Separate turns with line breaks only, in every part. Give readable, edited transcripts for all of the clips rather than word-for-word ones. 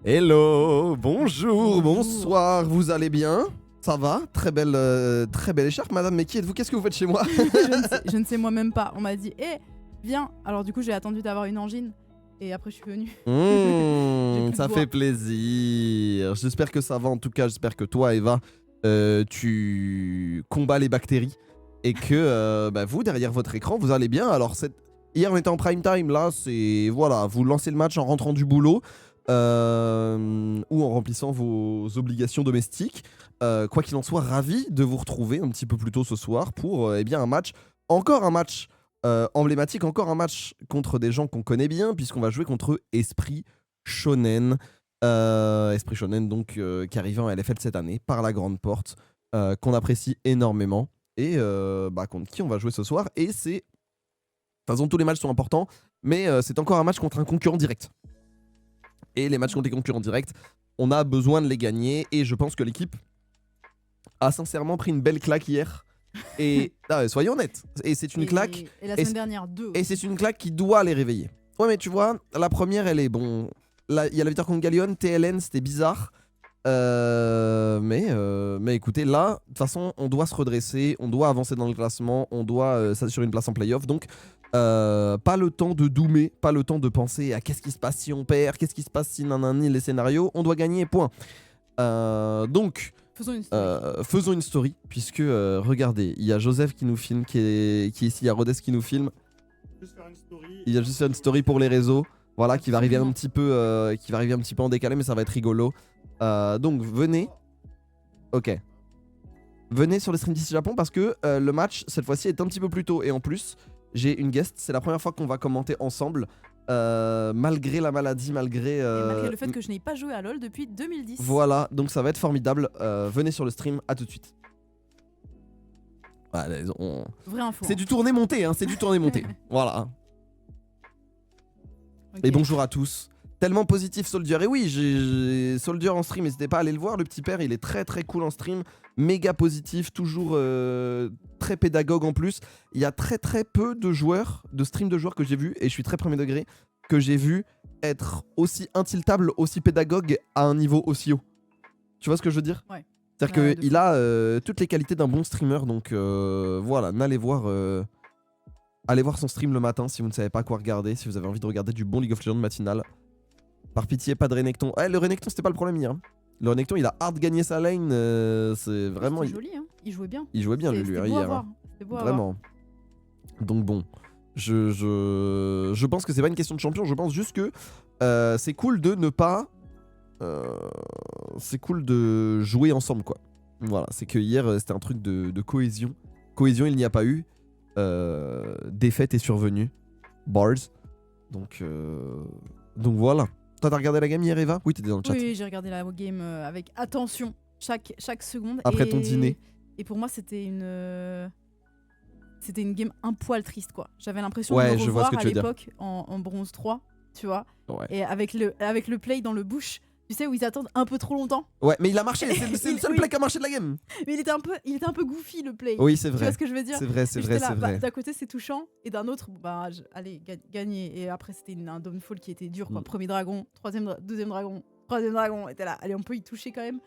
Hello, bonjour, bonsoir, vous allez bien? Ça va? Très belle écharpe, madame, mais qui êtes-vous? Qu'est-ce que vous faites chez moi?
je ne sais moi-même pas. On m'a dit, viens. Alors du coup, j'ai attendu d'avoir une angine et après je suis venue.
Ça fait plaisir. J'espère que ça va, en tout cas, j'espère que toi, Eva, tu combats les bactéries et que vous, derrière votre écran, vous allez bien. Alors, hier, on était en prime time, là, c'est... Voilà, vous lancez le match en rentrant du boulot. Ou en remplissant vos obligations domestiques. Quoi qu'il en soit, ravi de vous retrouver un petit peu plus tôt ce soir pour encore un match emblématique, encore un match contre des gens qu'on connaît bien, puisqu'on va jouer contre Esprit Shonen. Esprit Shonen, donc, qui arrive en LFL cette année par la grande porte, qu'on apprécie énormément et contre qui on va jouer ce soir. Et c'est... De toute façon, tous les matchs sont importants, mais c'est encore un match contre un concurrent direct. Et les matchs contre les concurrents directs, on a besoin de les gagner. Et je pense que l'équipe a sincèrement pris une belle claque hier. Et soyons honnêtes. Et c'est une claque.
Et la semaine dernière, 2.
Et c'est une claque qui doit les réveiller. Ouais, mais tu vois, la première, elle est bon. Là, il y a la victoire contre Gallion, TLN, c'était bizarre. Mais écoutez, là, de toute façon, on doit se redresser, on doit avancer dans le classement, on doit s'assurer une place en playoff. Donc, pas le temps de doomer, pas le temps de penser à qu'est-ce qui se passe si on perd, qu'est-ce qui se passe si nanani les scénarios. On doit gagner, point. Donc, faisons une story, puisque regardez, il y a Joseph qui nous filme, qui est ici, il y a Rodez qui nous filme. Il va juste faire une story pour les réseaux, voilà, qui va arriver un petit peu en décalé, mais ça va être rigolo. Donc venez. Ok. Venez sur le stream d'ici Japon parce que le match cette fois-ci est un petit peu plus tôt. Et en plus, j'ai une guest. C'est la première fois qu'on va commenter ensemble. Malgré la maladie, malgré
le fait que je n'ai pas joué à LoL depuis 2010.
Voilà, donc ça va être formidable. Venez sur le stream, à tout de suite. Voilà,
Vraie info.
C'est du tourné monté, hein, c'est du tourné monté. Voilà. Okay. Et bonjour à tous. Tellement positif Soldier. Et oui, j'ai Soldier en stream, n'hésitez pas à aller le voir. Le petit père, il est très très cool en stream. Méga positif, toujours très pédagogue en plus. Il y a très très peu de joueurs, de stream de joueurs que j'ai vu, et je suis très premier degré, que j'ai vu être aussi intiltable, aussi pédagogue à un niveau aussi haut. Tu vois ce que je veux dire?
Ouais.
C'est-à-dire qu'il a toutes les qualités d'un bon streamer, donc voilà, allez voir son stream le matin si vous ne savez pas quoi regarder, si vous avez envie de regarder du bon League of Legends matinal. Par pitié, pas de Renekton. Le Renekton, c'était pas le problème hier. Hein. Le Renekton, il a hard gagné sa lane. C'est vraiment.
C'était joli, hein. Il jouait bien.
Il jouait bien, le lui, hier. Hein. Vraiment. Donc bon. Je pense que c'est pas une question de champion. Je pense juste que c'est cool de ne pas. C'est cool de jouer ensemble, quoi. Voilà. C'est que hier, c'était un truc de cohésion. Cohésion, il n'y a pas eu. Défaite est survenue. Bars. Donc voilà. Toi, t'as regardé la game hier, Eva? Oui, t'étais dans le chat.
Oui, j'ai regardé la game avec attention, chaque seconde.
Après ton dîner.
Et pour moi, c'était une game un poil triste, quoi. J'avais l'impression de me revoir à l'époque en bronze 3, tu vois. Ouais. Et avec le play dans le bush, tu sais, où ils attendent un peu trop longtemps.
Ouais, mais il a marché, c'est le seul play qui a marché de la game.
Mais il était un peu goofy, le play.
Oui, c'est vrai.
Tu vois ce que je veux dire?
C'est vrai.
D'un côté, c'est touchant, et d'un autre, allez, gagner. Et après, c'était un downfall qui était dur, quoi. Premier dragon, deuxième dragon, troisième dragon, et t'es là. Allez, on peut y toucher quand même.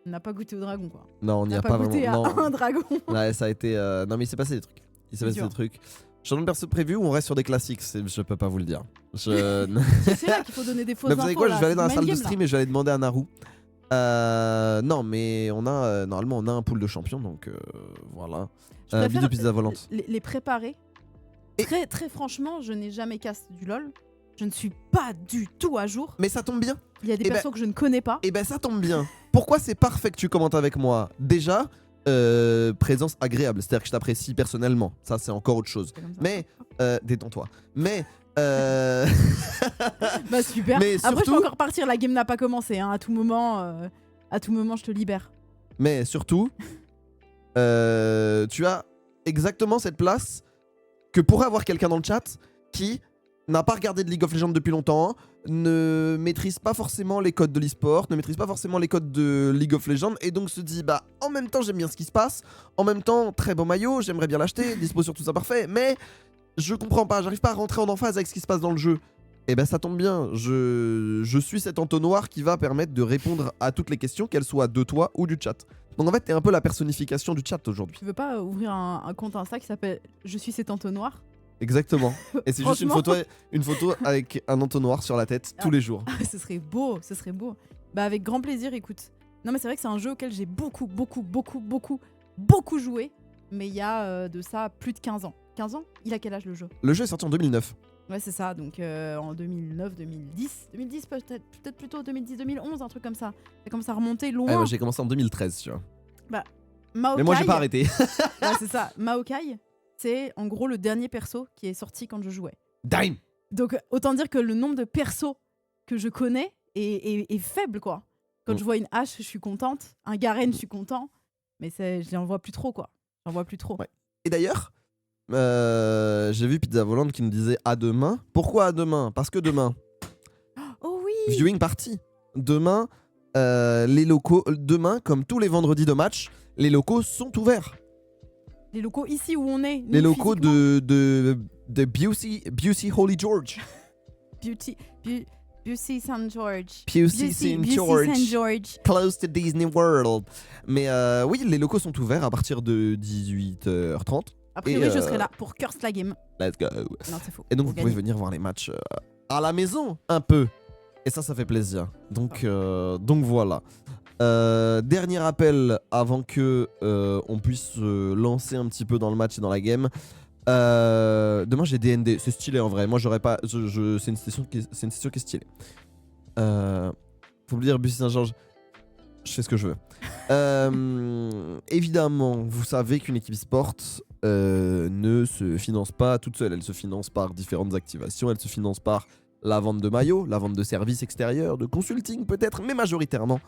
On n'a pas goûté au dragon, quoi.
Non, on n'y a pas
goûté
vraiment.
À un dragon.
Ouais, ça a été... Non, mais il s'est passé des trucs. Changement de perso prévu ou on reste sur des classiques? Je peux pas vous le dire.
C'est là qu'il faut donner des fausses infos.
Vous savez quoi, je vais aller dans la salle de stream et je vais aller demander à Naru. Non, mais on a normalement on a un pool de champions, donc voilà. Vidéo pizza volante.
Les préparer. Très très franchement, je n'ai jamais cast du LOL. Je ne suis pas du tout à jour.
Mais ça tombe bien.
Il y a des persos que je ne connais pas.
Et ça tombe bien. Pourquoi c'est parfait que tu commentes avec moi? Déjà, présence agréable, c'est-à-dire que je t'apprécie personnellement. Ça, c'est encore autre chose. Mais détends-toi. Mais
super.
Mais surtout...
Après, je peux encore partir. La game n'a pas commencé. Hein. À tout moment, je te libère.
Mais surtout, tu as exactement cette place que pourrait avoir quelqu'un dans le chat qui n'a pas regardé de League of Legends depuis longtemps, ne maîtrise pas forcément les codes de l'e-sport, ne maîtrise pas forcément les codes de League of Legends, et donc se dit en même temps j'aime bien ce qui se passe, en même temps très beau maillot, j'aimerais bien l'acheter, dispo sur tout ça parfait, mais je comprends pas, j'arrive pas à rentrer en emphase avec ce qui se passe dans le jeu. Eh ben ça tombe bien, je suis cet entonnoir qui va permettre de répondre à toutes les questions, qu'elles soient de toi ou du chat. Donc en fait, t'es un peu la personnification du chat aujourd'hui.
Tu veux pas ouvrir un compte Insta qui s'appelle Je suis cet entonnoir?
Exactement. Et c'est juste une photo avec un entonnoir sur la tête tous les jours.
Ce serait beau, ce serait beau. Bah avec grand plaisir, écoute. Non mais c'est vrai que c'est un jeu auquel j'ai beaucoup joué, mais il y a de ça plus de 15 ans. 15 ans? Il a quel âge le jeu?
Le jeu est sorti en 2009.
Ouais c'est ça, donc en 2009, 2010, 2010 peut-être plutôt 2010, 2011, un truc comme ça. Ça commence à remonter loin.
Ouais, moi j'ai commencé en 2013, tu vois.
Bah, Maokai,
mais moi j'ai pas arrêté.
Ouais c'est ça, Maokai, c'est en gros le dernier perso qui est sorti quand je jouais.
Dime.
Donc autant dire que le nombre de persos que je connais est faible quoi. Quand je vois une hache, je suis contente, un Garen, je suis content, mais j'en vois plus trop quoi. J'en vois plus trop.
Ouais. Et d'ailleurs, j'ai vu Pizza Volante qui nous disait à demain. Pourquoi à demain? Parce que demain.
Oh oui.
Viewing party. Demain, les locaux. Demain, comme tous les vendredis de match, les locaux sont ouverts.
Les locaux ici où on est.
Les locaux de Busey Holy George.
Busey St. George.
Busey St. George. Close to Disney World. Mais oui, les locaux sont ouverts à partir de 18h30.
A priori, je serai là pour Curse la Game.
Let's go.
Non, c'est faux.
Et donc, vous pouvez venir voir les matchs à la maison, un peu. Et ça fait plaisir. Donc voilà. Dernier appel avant que on puisse se lancer un petit peu dans le match et dans la game. Demain j'ai DND, c'est stylé en vrai. Moi j'aurais pas, c'est une session qui est stylée. Faut me dire Busy Saint-Georges, je fais ce que je veux. Évidemment, vous savez qu'une équipe e-sport ne se finance pas toute seule. Elle se finance par différentes activations. Elle se finance par la vente de maillots, la vente de services extérieurs, de consulting peut-être, mais majoritairement.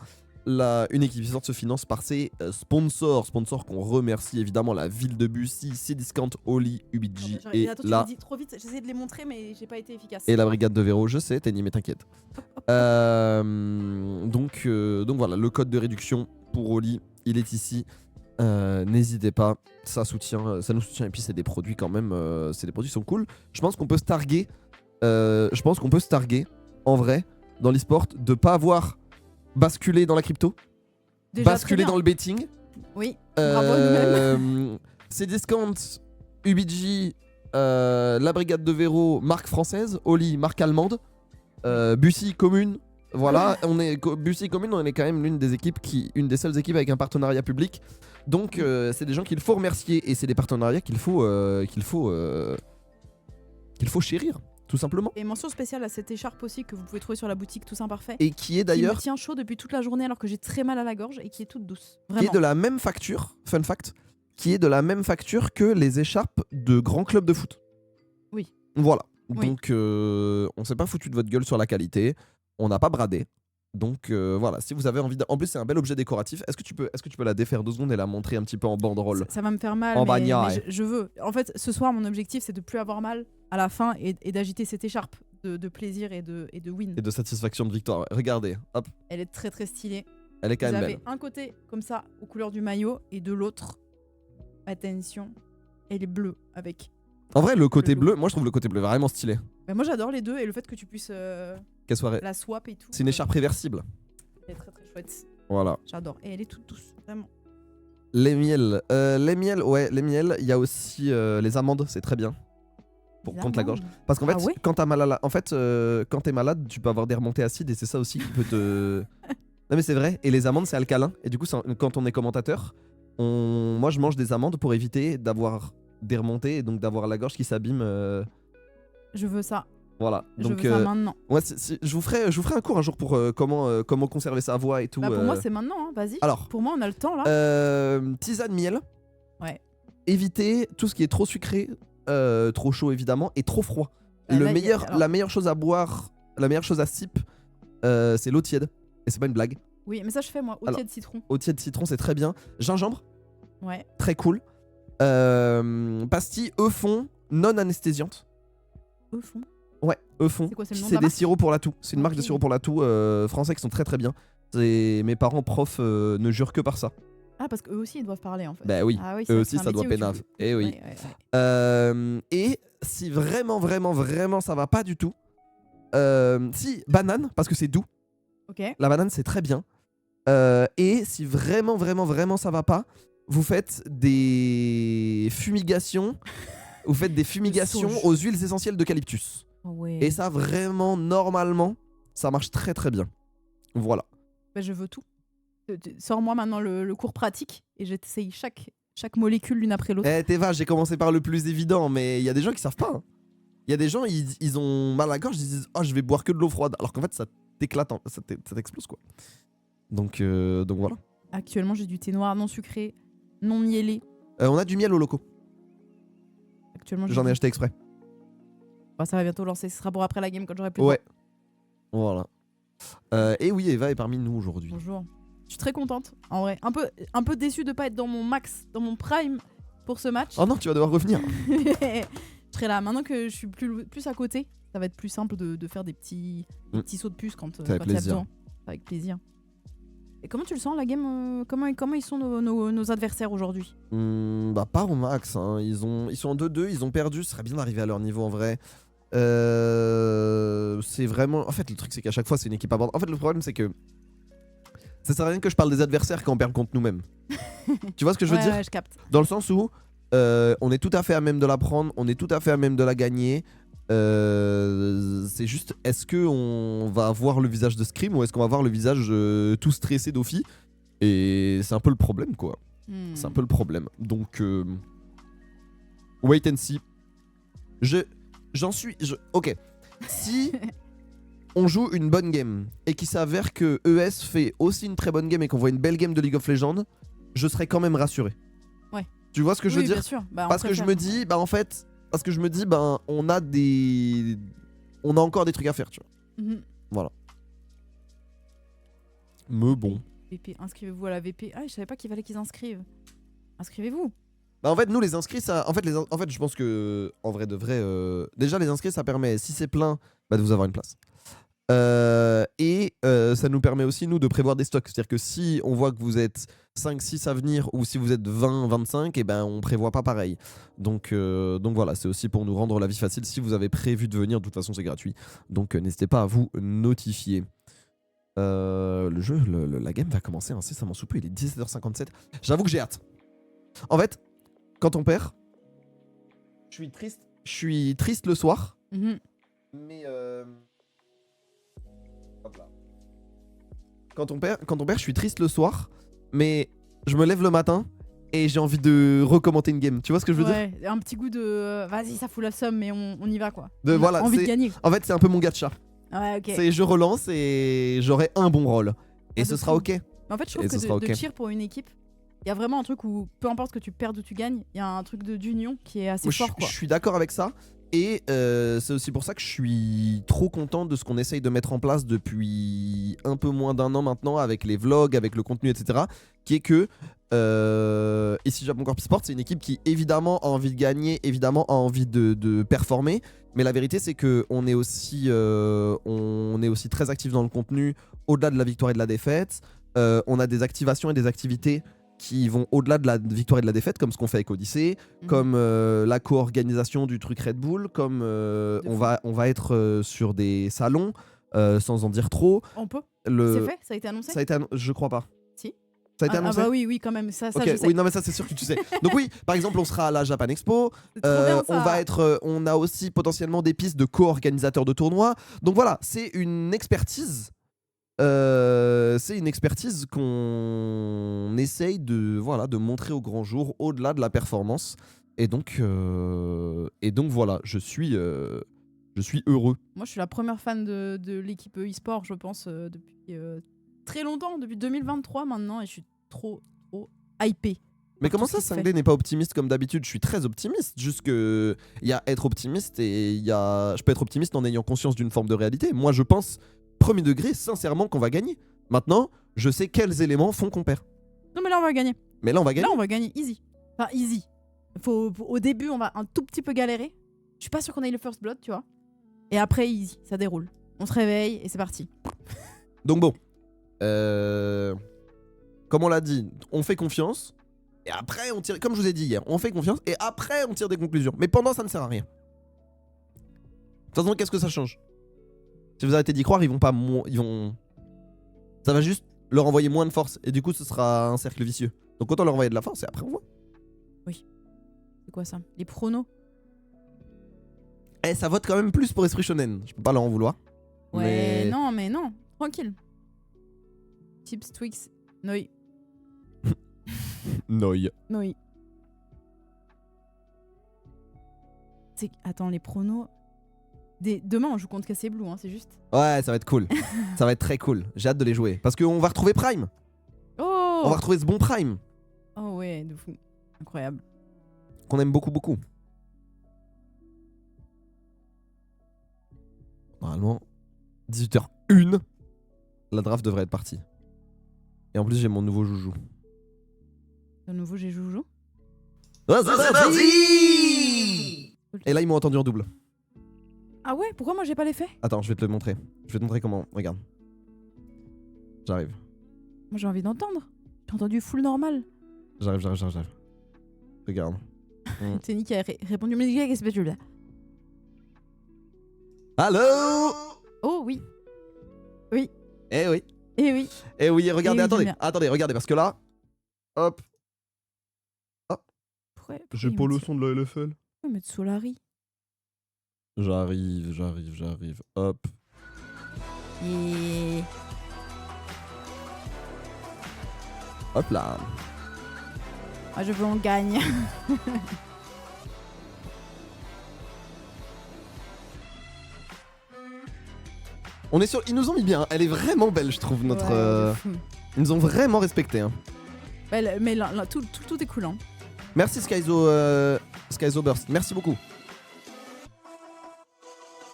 Une équipe e-sport se finance par ses sponsors qu'on remercie évidemment, la ville de Bussy, Cdiscount, Oli, UBG et
attends, tu m'as dit trop vite, j'essaie de les montrer mais j'ai pas été efficace.
Et la brigade de Véro, je sais, Tenny, mais t'inquiète. Donc voilà, le code de réduction pour Oli, il est ici. N'hésitez pas, ça nous soutient et puis c'est des produits quand même, c'est des produits qui sont cool. Je pense qu'on peut se targuer, en vrai, dans l'e-sport, de pas avoir basculer dans la crypto,
déjà
basculer dans le betting.
Oui, bravo à nous-mêmes.
Cdiscount, UBG, la brigade de Véro, marque française, Oli, marque allemande, Bussy commune. Voilà, Bussy commune, on est quand même une des seules équipes avec un partenariat public. Donc c'est des gens qu'il faut remercier et c'est des partenariats qu'il faut chérir. Tout simplement.
Et mention spéciale à cette écharpe aussi que vous pouvez trouver sur la boutique Tout Saint Parfait.
Et qui est d'ailleurs.
Qui me tient chaud depuis toute la journée alors que j'ai très mal à la gorge et qui est toute douce. Vraiment.
Qui est de la même facture, fun fact, qui est de la même facture que les écharpes de grands clubs de foot.
Oui.
Voilà.
Oui.
Donc on s'est pas foutu de votre gueule sur la qualité. On n'a pas bradé. Donc voilà, si vous avez envie en plus c'est un bel objet décoratif. Est-ce que tu peux la défaire 2 secondes et la montrer un petit peu en banderole?
Ça va me faire mal,
en
mais je veux. En fait, ce soir, mon objectif, c'est de plus avoir mal à la fin et d'agiter cette écharpe de plaisir et de win.
Et de satisfaction de victoire. Regardez, hop.
Elle est très très stylée.
Elle est quand même belle.
Vous avez un côté comme ça, aux couleurs du maillot, et de l'autre, attention, elle est bleue avec.
En vrai, le côté bleu, moi je trouve le côté bleu vraiment stylé.
Bah moi j'adore les deux et le fait que tu puisses
Qu'elle soit
la swap et tout.
C'est une écharpe réversible.
Elle est très très chouette.
Voilà.
J'adore. Et elle est toute douce, vraiment.
Les miels. Les miels, il y a aussi les amandes, c'est très bien. Pour contre la gorge. Parce qu'en fait, quand t'as mal à quand t'es malade, tu peux avoir des remontées acides et c'est ça aussi qui peut te. Non mais c'est vrai. Et les amandes, c'est alcalin. Et du coup, quand on est commentateur, moi je mange des amandes pour éviter d'avoir des remontées et donc d'avoir la gorge qui s'abîme.
Je veux ça.
Voilà. Donc,
je veux ça maintenant.
Ouais, je vous ferai un cours un jour pour comment conserver sa voix et tout.
Bah pour moi, c'est maintenant, hein. Vas-y.
Alors,
pour moi, on a le temps là.
Tisane miel.
Ouais.
Évitez tout ce qui est trop sucré, trop chaud évidemment, et trop froid. La meilleure chose à boire, la meilleure chose à sip, c'est l'eau tiède. Et c'est pas une blague.
Oui, mais ça je fais moi, eau tiède citron.
Eau tiède citron, c'est très bien. Gingembre.
Ouais.
Très cool. Pastilles Eufon non anesthésiantes.
Eufon.
Ouais, Eufon.
C'est quoi,
c'est des sirops pour la toux. C'est une marque de sirops pour la toux français qui sont très très bien. Mes parents profs ne jurent que par ça.
Ah, parce qu'eux aussi ils doivent parler en fait.
Bah oui, eux aussi ça doit pénave. Et oui.
Ouais.
Et si vraiment ça va pas du tout, Si, banane, parce que c'est doux.
Ok.
La banane, c'est très bien. Et si vraiment, vraiment, vraiment ça va pas, vous faites des fumigations. Vous faites des fumigations aux huiles essentielles d'eucalyptus.
Oh ouais.
Et ça, vraiment, normalement, ça marche très très bien. Voilà.
Bah, je veux tout. Sors-moi maintenant le cours pratique et j'essaye chaque molécule l'une après l'autre.
Eh, t'es vache, j'ai commencé par le plus évident, mais il y a des gens qui savent pas. Il y a des gens, ils ont mal à la gorge, ils disent oh, je vais boire que de l'eau froide. Alors qu'en fait, ça t'éclate, ça t'explose quoi. Donc voilà.
Actuellement, j'ai du thé noir non sucré, non mielé.
On a du miel au loco.
Actuellement,
j'en ai acheté exprès.
Bah, ça va bientôt lancer, ce sera pour après la game quand j'aurai plus
de temps. Voilà. Et oui, Eva est parmi nous aujourd'hui.
Bonjour. Je suis très contente, en vrai. Un peu déçue de pas être dans mon max, dans mon prime pour ce match.
Oh non, tu vas devoir revenir.
Je serai là. Maintenant que je suis plus à côté, ça va être plus simple de faire des petits sauts de puce quand il y a besoin. Avec plaisir. Et comment tu le sens la game comment ils sont nos adversaires aujourd'hui?
Bah pas au max. Hein. Ils sont en 2-2, ils ont perdu. Ce serait bien d'arriver à leur niveau en vrai. C'est vraiment... En fait, le truc c'est qu'à chaque fois c'est une équipe abordable. En fait, le problème c'est que ça sert à rien que je parle des adversaires quand on perd contre nous-mêmes. Tu vois ce que je veux dire?
Ouais, je capte.
Dans le sens où on est tout à fait à même de la prendre, on est tout à fait à même de la gagner. C'est juste, est-ce qu'on va voir le visage de Scream ou est-ce qu'on va voir le visage tout stressé d'Ophi? Et c'est un peu le problème quoi. C'est un peu le problème. Donc, wait and see. Ok. Si on joue une bonne game et qu'il s'avère que ES fait aussi une très bonne game et qu'on voit une belle game de League of Legends, je serais quand même rassuré.
Ouais.
Tu vois ce que je veux dire?
Bien sûr. Bah,
parce que je me dis, on a encore des trucs à faire, tu vois. Voilà. Mais bon.
VP, inscrivez-vous à la VP. Ah, je savais pas qu'il fallait qu'ils inscrivent. Inscrivez-vous.
Bah en fait, nous les inscrits, ça, en fait, je pense que en vrai de vrai, déjà les inscrits, ça permet, si c'est plein, bah, de vous avoir une place. Et ça nous permet aussi nous de prévoir des stocks. C'est-à-dire que si on voit que vous êtes 5-6 à venir ou si vous êtes 20-25, et ben on prévoit pas pareil. Donc voilà, c'est aussi pour nous rendre la vie facile. Si vous avez prévu de venir, de toute façon c'est gratuit. Donc n'hésitez pas à vous notifier. Le jeu, la game va commencer incessamment sous peu. Il est 17h57. J'avoue que j'ai hâte. En fait, quand on perd, je suis triste le soir. Mais quand on perd, je suis triste le soir, mais je me lève le matin et j'ai envie de recommencer une game. Tu vois ce que je veux dire?
Ouais, un petit goût de vas-y, ça fout la somme, mais on y va quoi.
Voilà,
envie de gagner.
En fait, c'est un peu mon gacha.
Ouais, ok.
C'est je relance et j'aurai un bon rôle. Et ce sera ok.
Mais en fait, je trouve que de cheer pour une équipe, il y a vraiment un truc où peu importe que tu perdes ou tu gagnes, il y a un truc d'union qui est assez fort quoi.
Je suis d'accord avec ça. Et c'est aussi pour ça que je suis trop content de ce qu'on essaye de mettre en place depuis un peu moins d'un an maintenant avec les vlogs, avec le contenu, etc. Qui est que ici Japon Corp Sport, c'est une équipe qui évidemment a envie de gagner, évidemment a envie de performer. Mais la vérité c'est qu'on est aussi très actif dans le contenu au-delà de la victoire et de la défaite. On a des activations et des activités qui vont au-delà de la victoire et de la défaite, comme ce qu'on fait avec Odyssey, comme la co-organisation du truc Red Bull, comme on va être sur des salons, sans en dire trop.
On peut C'est fait? Ça a été annoncé?
Je crois pas.
Si.
Ça a été annoncé?
Ah bah oui, quand même, ça
okay.
Je sais.
Oui, non mais ça c'est sûr que tu sais. Donc oui, par exemple, on sera à la Japan Expo.
Bien,
on a aussi potentiellement des pistes de co-organisateurs de tournois. Donc voilà, c'est une expertise. Qu'on essaye de montrer au grand jour au-delà de la performance. Et donc voilà, je suis heureux.
Moi, je suis la première fan de l'équipe e-sport, je pense, depuis très longtemps, depuis 2023 maintenant, et je suis trop hypé.
Mais comment ça, Cinglé n'est pas optimiste comme d'habitude? Je suis très optimiste. Juste que il y a être optimiste et je peux être optimiste en ayant conscience d'une forme de réalité. Moi, je pense premier degré, sincèrement, qu'on va gagner. Maintenant, je sais quels éléments font qu'on perd.
Non, mais là, on va gagner.
Là, on va
gagner easy. Enfin, easy. Au début, on va un tout petit peu galérer. Je suis pas sûr qu'on ait le first blood, tu vois. Et après, easy, ça déroule. On se réveille et c'est parti.
Donc bon. Comme on l'a dit, on fait confiance. Et après, on tire... Comme je vous ai dit hier, on fait confiance. Et après, on tire des conclusions. Mais pendant, ça ne sert à rien. De toute façon, qu'est-ce que ça change? Si vous arrêtez d'y croire, ils vont pas... Ça va juste leur envoyer moins de force. Et du coup, ce sera un cercle vicieux. Donc autant leur envoyer de la force et après on voit.
Oui. C'est quoi ça? Les pronos?
Eh, ça vote quand même plus pour Esprit Shonen. Je peux pas leur en vouloir.
Ouais, mais non. Tranquille. Chips, Twix, Noi. Noi. Attends, les pronos... Demain, on joue contre Cassé Blue, hein, c'est juste.
Ouais, ça va être cool. Ça va être très cool. J'ai hâte de les jouer. Parce qu'on va retrouver Prime.
Oh!
On va retrouver ce bon Prime.
Oh ouais, de fou. Incroyable.
Qu'on aime beaucoup, beaucoup. Normalement, 18h01, la draft devrait être partie. Et en plus, j'ai mon nouveau joujou.
Le nouveau j'ai joujou?
Oh, c'est parti! Et là, ils m'ont entendu en double.
Ah ouais? Pourquoi moi j'ai pas l'effet?
Attends, je vais te le montrer. Je vais te montrer comment. Regarde. J'arrive.
Moi j'ai envie d'entendre. J'ai entendu full normal.
J'arrive. Regarde.
Tenny qui a répondu mais qu'est-ce que tu veux là?
Allô?
Oh oui. Oui.
Eh oui.
Eh oui.
Eh oui, regardez, attendez, regardez, parce que là, hop. J'ai pas le son de la LFL.
On va mettre Solari.
J'arrive, hop.
Et...
Hop là.
Ah, je veux on gagne.
On est sur... Ils nous ont mis bien, elle est vraiment belle je trouve notre... Ils nous ont vraiment respecté. Hein.
Mais là, tout est cool. Hein.
Merci Skyzo Burst, merci beaucoup.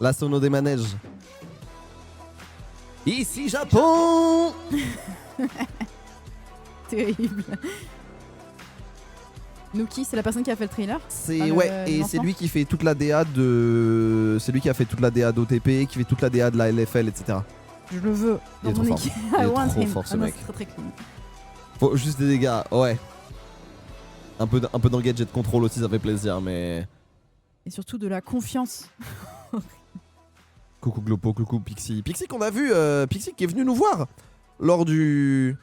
La sono des manèges. Ici Japon.
Terrible. Nuki, c'est la personne qui a fait le trailer.
C'est lui qui fait toute la DA de... C'est lui qui a fait toute la DA d'OTP, qui fait toute la DA de la LFL, etc.
Je le veux.
Il est trop fort. Il est trop fort ce mec.
Très clean.
Faut juste des dégâts, ouais. Un peu d'engage et de contrôle aussi, ça fait plaisir, mais...
Et surtout de la confiance.
Coucou Glopo, coucou Pixie. Pixie qu'on a vu, Pixie qui est venu nous voir lors du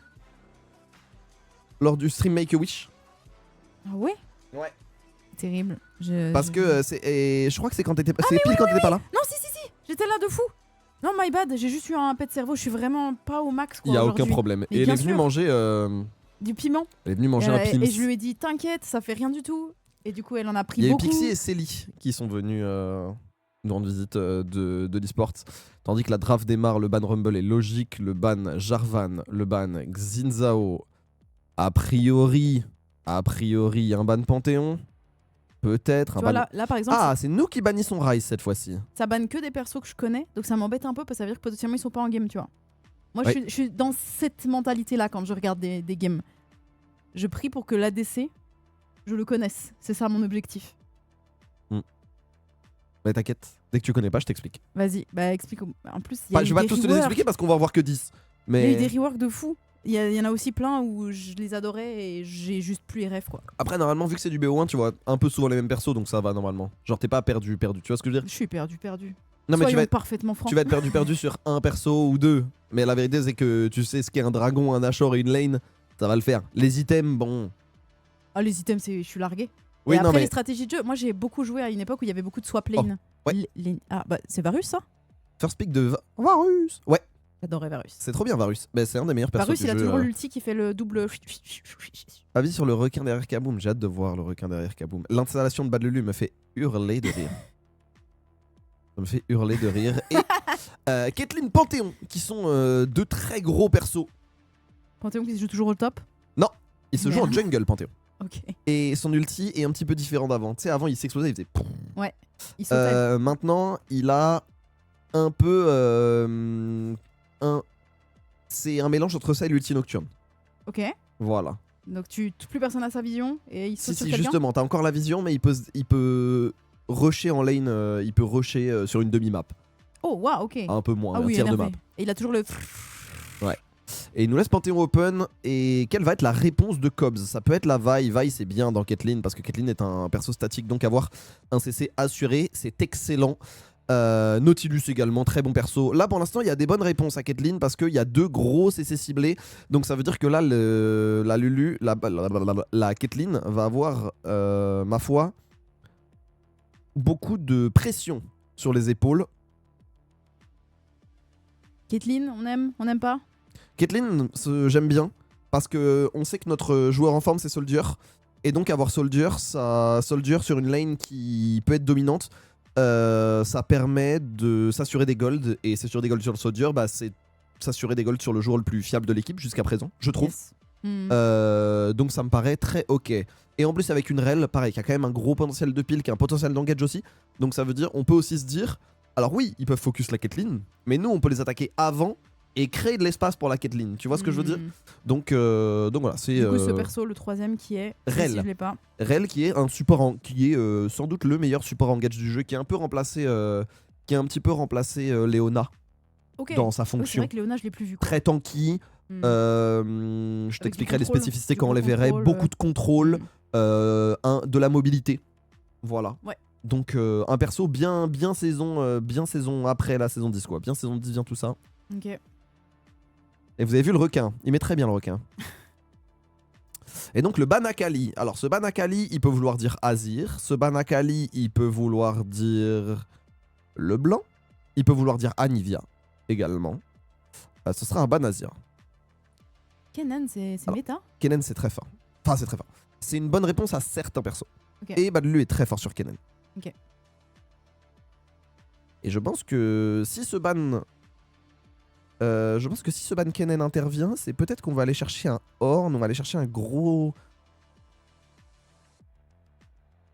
stream Make-A-Wish.
Ah ouais?
Ouais.
Terrible.
Parce que je crois que c'est quand t'étais pas... C'est pile quand t'étais pas là.
Non, si. J'étais là de fou. Non, my bad, j'ai juste eu un pet de cerveau. Je suis vraiment pas au max.
Il y a aucun problème. Et elle est venue manger...
Du piment.
Elle est venue manger un piment.
Et je lui ai dit, t'inquiète, ça fait rien du tout. Et du coup, elle en a pris beaucoup.
Il y a eu Pixie et Célie qui sont venus nous rendre visite de l'e-sport. Tandis que la draft démarre, le ban Rumble est logique. Le ban Jarvan, le ban Xinzao. A priori, un ban Panthéon. Peut-être un ban...
là, par exemple...
Ah, c'est nous qui bannissons Rise cette fois-ci.
Ça banne que des persos que je connais. Donc ça m'embête un peu parce que ça veut dire que potentiellement ils sont pas en game, tu vois. Moi, je suis dans cette mentalité-là quand je regarde des games. Je prie pour que l'ADC, je le connaisse. C'est ça mon objectif.
Mais t'inquiète, dès que tu connais pas, je t'explique.
Vas-y, explique. En plus,
je vais pas tous te les expliquer parce qu'on va en voir que 10. Mais...
Il y a eu des reworks de fou. Il y en a aussi plein où je les adorais et j'ai juste plus les rêves, quoi.
Après, normalement, vu que c'est du BO1, tu vois un peu souvent les mêmes persos, donc ça va normalement. Genre, t'es pas perdu. Tu vois ce que je veux dire?
Je suis perdu.
Non, mais
Soyons parfaitement francs.
Tu vas être perdu sur un perso ou deux. Mais la vérité, c'est que tu sais ce qu'est un dragon, un Nashor et une lane. Ça va le faire. Les items, bon.
Ah, les items, je suis largué.
Oui,
et après, les stratégies de jeu, moi j'ai beaucoup joué à une époque où il y avait beaucoup de swap lane.
Oh, ouais.
Ah, c'est Varus, ça?
First pick de Varus. Ouais.
J'adorais Varus.
C'est trop bien, Varus. C'est un des meilleurs persos.
Varus,
du
il a
jeu,
toujours l'ulti qui fait le double.
Avis sur le requin derrière Kaboom. J'ai hâte de voir le requin derrière Kaboom. L'installation de Badlelu me fait hurler de rire. Ça me fait hurler de rire. Et Caitlyn, Panthéon, qui sont deux très gros persos.
Panthéon qui se joue toujours au top?
Non, il se joue en jungle, Panthéon.
Ok.
Et son ulti est un petit peu différent d'avant. Tu sais, avant, il s'explosait, il faisait...
Ouais, il sautait.
Maintenant, il a un peu... C'est un mélange entre ça et l'ulti nocturne.
Ok.
Voilà.
Donc plus personne n'a sa vision et il saute sur quelqu'un.
Justement, t'as encore la vision, mais il peut rusher en lane, il peut rusher sur une demi-map.
Oh, waouh, ok.
Un peu moins, un tiers de map.
Et il a toujours le...
Ouais. Et il nous laisse Panthéon open. Et quelle va être la réponse de Cobbs? Ça peut être la Vi. Vi, c'est bien dans Caitlyn parce que Caitlyn est un perso statique, donc avoir un CC assuré, c'est excellent. Nautilus également, très bon perso. Là pour l'instant il y a des bonnes réponses à Caitlyn parce qu'il y a 2 gros CC ciblés. Donc ça veut dire que là la Lulu, la Caitlyn va avoir, ma foi, beaucoup de pression sur les épaules.
Caitlyn, on aime pas?
Caitlyn, j'aime bien parce que on sait que notre joueur en forme c'est Soldier. Et donc avoir Soldier sur une lane qui peut être dominante, ça permet de s'assurer des golds. Et s'assurer des golds sur le Soldier, bah, c'est s'assurer des golds sur le joueur le plus fiable de l'équipe jusqu'à présent, je trouve.
Yes.
Donc ça me paraît très ok. Et en plus avec une Rel, pareil, qui a quand même un gros potentiel de pile, qui a un potentiel d'engage aussi. Donc ça veut dire, on peut aussi se dire, alors oui, ils peuvent focus la Caitlyn, mais nous on peut les attaquer avant et créer de l'espace pour la Caitlyn. Tu vois ce que je veux dire? Donc voilà, c'est...
Du coup ce perso, le 3ème qui est...
Rel.
Si je l'ai pas.
Rel qui est un support, qui est sans doute le meilleur support engage du jeu, qui est un peu remplacé, qui a un petit peu remplacé Leona dans sa fonction.
Oui, c'est vrai que Leona je l'ai plus vu.
Très tanky. Je t'expliquerai les spécificités quand on les verrait. Beaucoup de contrôle, de la mobilité. Voilà.
Ouais.
Donc un perso bien saison après la saison 10 quoi. Bien saison 10, bien tout ça.
Ok.
Et vous avez vu le requin, il met très bien le requin. Et donc le ban Akali. Alors ce ban Akali, il peut vouloir dire Azir. Ce ban Akali, il peut vouloir dire Leblanc. Il peut vouloir dire Anivia également. Ce sera un ban Azir.
Kennen, c'est méta?
Kennen, c'est très fort. Enfin, c'est très fort. C'est une bonne réponse à certains persos.
Okay.
Et Badlu est très fort sur Kennen.
Ok.
Et je pense que si ce ban... Kennen intervient, c'est peut-être qu'on va aller chercher un Horn, on va aller chercher un gros...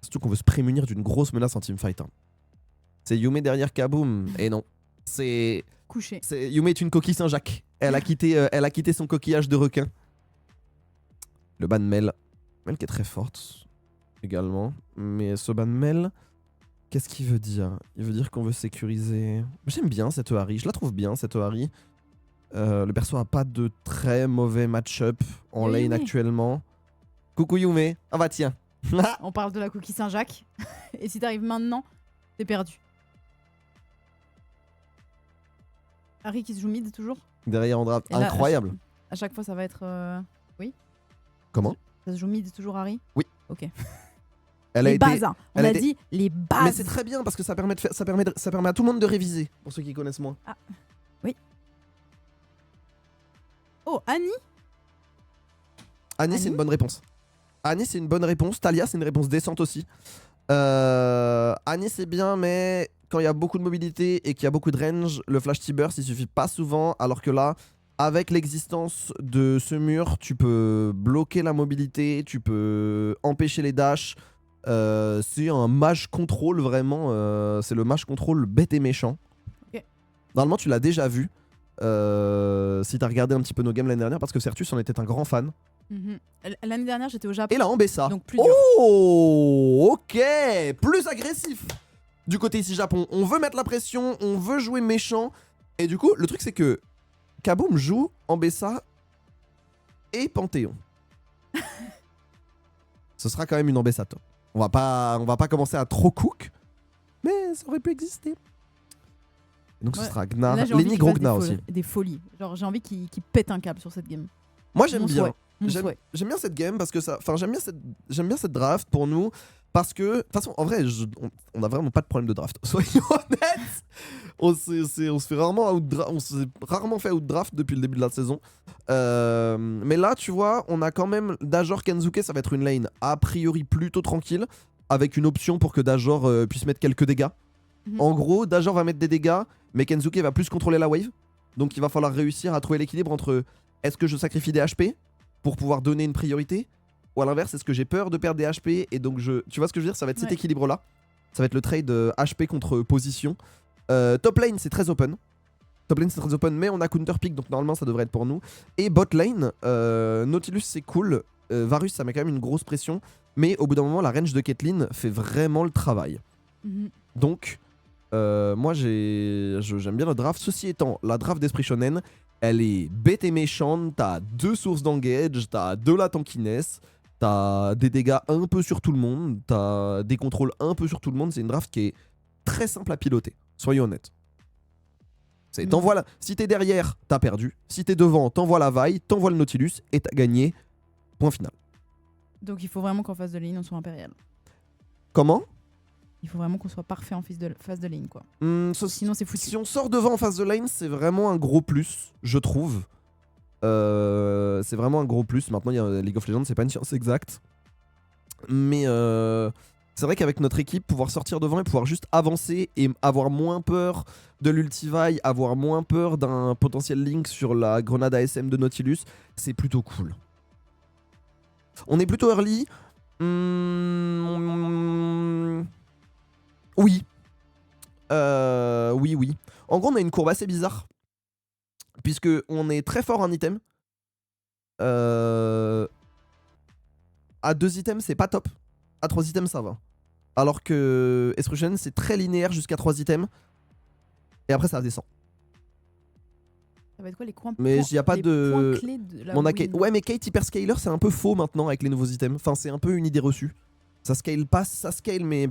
Surtout qu'on veut se prémunir d'une grosse menace en teamfight. Hein. C'est Yume derrière Kaboom. Et non, c'est...
Couché.
Yume est une coquille Saint-Jacques. Elle a quitté son coquillage de requin. Le ban Mel. Mel qui est très forte également. Mais ce ban Mel, qu'est-ce qu'il veut dire? Il veut dire qu'on veut sécuriser... J'aime bien cette Ahri, je la trouve bien cette Ahri. Le perso a pas de très mauvais match-up en lane actuellement. Coucou Yume. Ah bah tiens.
On parle de la coquille Saint-Jacques. Et si t'arrives maintenant, t'es perdu. Ahri qui se joue mid toujours.
Derrière en draft. Incroyable.
À chaque fois ça va être... Oui.
Comment?
Ça se joue mid toujours Ahri?
Oui.
Ok.
Les
bases, hein. On a dit les bases.
Mais c'est très bien parce que ça permet à tout le monde de réviser, pour ceux qui connaissent moins.
Ah, oui. Oh, Annie.
Annie, c'est une bonne réponse. Annie, c'est une bonne réponse. Talia, c'est une réponse décente aussi. Annie, c'est bien, mais quand il y a beaucoup de mobilité et qu'il y a beaucoup de range, le flash T-burst, il suffit pas souvent, alors que là, avec l'existence de ce mur, tu peux bloquer la mobilité, tu peux empêcher les dashs. C'est un mage contrôle vraiment, c'est le mage contrôle bête et méchant.
Okay.
Normalement tu l'as déjà vu si t'as regardé un petit peu nos games l'année dernière parce que Certus en était un grand fan.
L'année dernière j'étais au Japon.
Et là en Bessa.
Donc plus dur.
Oh ok, plus agressif. Du côté ici Japon, on veut mettre la pression, on veut jouer méchant. Et du coup le truc c'est que Kaboom joue en Bessa et Panthéon. Ce sera quand même une Ambessa top. On va pas commencer à trop cook, mais ça aurait pu exister. Et donc ce sera Gnar, Lenny gros Gnar aussi.
Des folies. Genre j'ai envie qu'il pète un câble sur cette game.
Moi j'aime bien.
J'aime
bien cette game parce que ça, enfin j'aime bien cette draft pour nous parce que de toute façon en vrai on a vraiment pas de problème de draft. Soyons honnêtes, on s'est rarement fait out draft depuis le début de la saison. Mais là tu vois on a quand même Dajor Kensuke, ça va être une lane a priori plutôt tranquille avec une option pour que Dajor puisse mettre quelques dégâts. En gros Dajor va mettre des dégâts mais Kensuke va plus contrôler la wave. Donc il va falloir réussir à trouver l'équilibre entre est-ce que je sacrifie des HP pour pouvoir donner une priorité, ou à l'inverse, est-ce que j'ai peur de perdre des HP et donc tu vois ce que je veux dire, ça va être cet équilibre-là. Ça va être le trade HP contre position. Top lane, c'est très open. Mais on a counter pick, donc normalement ça devrait être pour nous. Et bot lane, Nautilus c'est cool. Varus, ça met quand même une grosse pression. Mais au bout d'un moment, la range de Caitlyn fait vraiment le travail. Donc, moi j'aime bien la draft. Ceci étant, la draft d'Esprit Shonen, elle est bête et méchante, t'as 2 sources d'engage, t'as de la tankiness, t'as des dégâts un peu sur tout le monde, t'as des contrôles un peu sur tout le monde. C'est une draft qui est très simple à piloter. Soyons honnêtes. Si t'es derrière, t'as perdu. Si t'es devant, t'envoies la vaille, t'envoies le Nautilus et t'as gagné. Point final.
Donc il faut vraiment qu'en phase de lane, on soit impérial.
Comment?
Il faut vraiment qu'on soit parfait en phase de lane, quoi. Sinon, c'est foutu.
Si on sort devant en phase de lane, c'est vraiment un gros plus, je trouve. C'est vraiment un gros plus. Maintenant, il y a League of Legends, c'est pas une science exacte. Mais c'est vrai qu'avec notre équipe, pouvoir sortir devant et pouvoir juste avancer et avoir moins peur de l'ultivaille, avoir moins peur d'un potentiel link sur la grenade ASM de Nautilus, c'est plutôt cool. On est plutôt early. Oui. Oui. En gros, on a une courbe assez bizarre. Puisque on est très fort en item. À 2 items, c'est pas top. À 3 items, ça va. Alors que Esruchen, c'est très linéaire jusqu'à 3 items. Et après, ça descend.
Ça va être quoi les points
Mais il n'y a pas de.
Clés de la
Ouais, mais Kate Hyperscaler, c'est un peu faux maintenant avec les nouveaux items. Enfin, c'est un peu une idée reçue. Ça scale pas, ça scale, mais.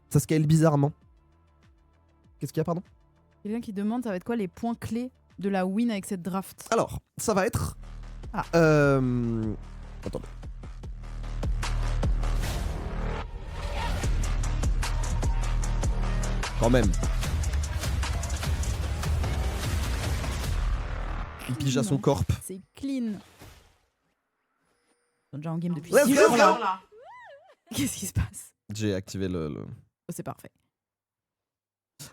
Ça scale bizarrement. Qu'est-ce qu'il y a, pardon?
Quelqu'un qui demande, ça va être quoi les points clés de la win avec cette draft?
Alors, ça va être. Attendez. Quand même. Il pige à son corp.
C'est clean. Ils sont déjà en game depuis
Let's
6
go,
jours là. Qu'est-ce qui se passe?
J'ai activé le...
Oh, c'est parfait.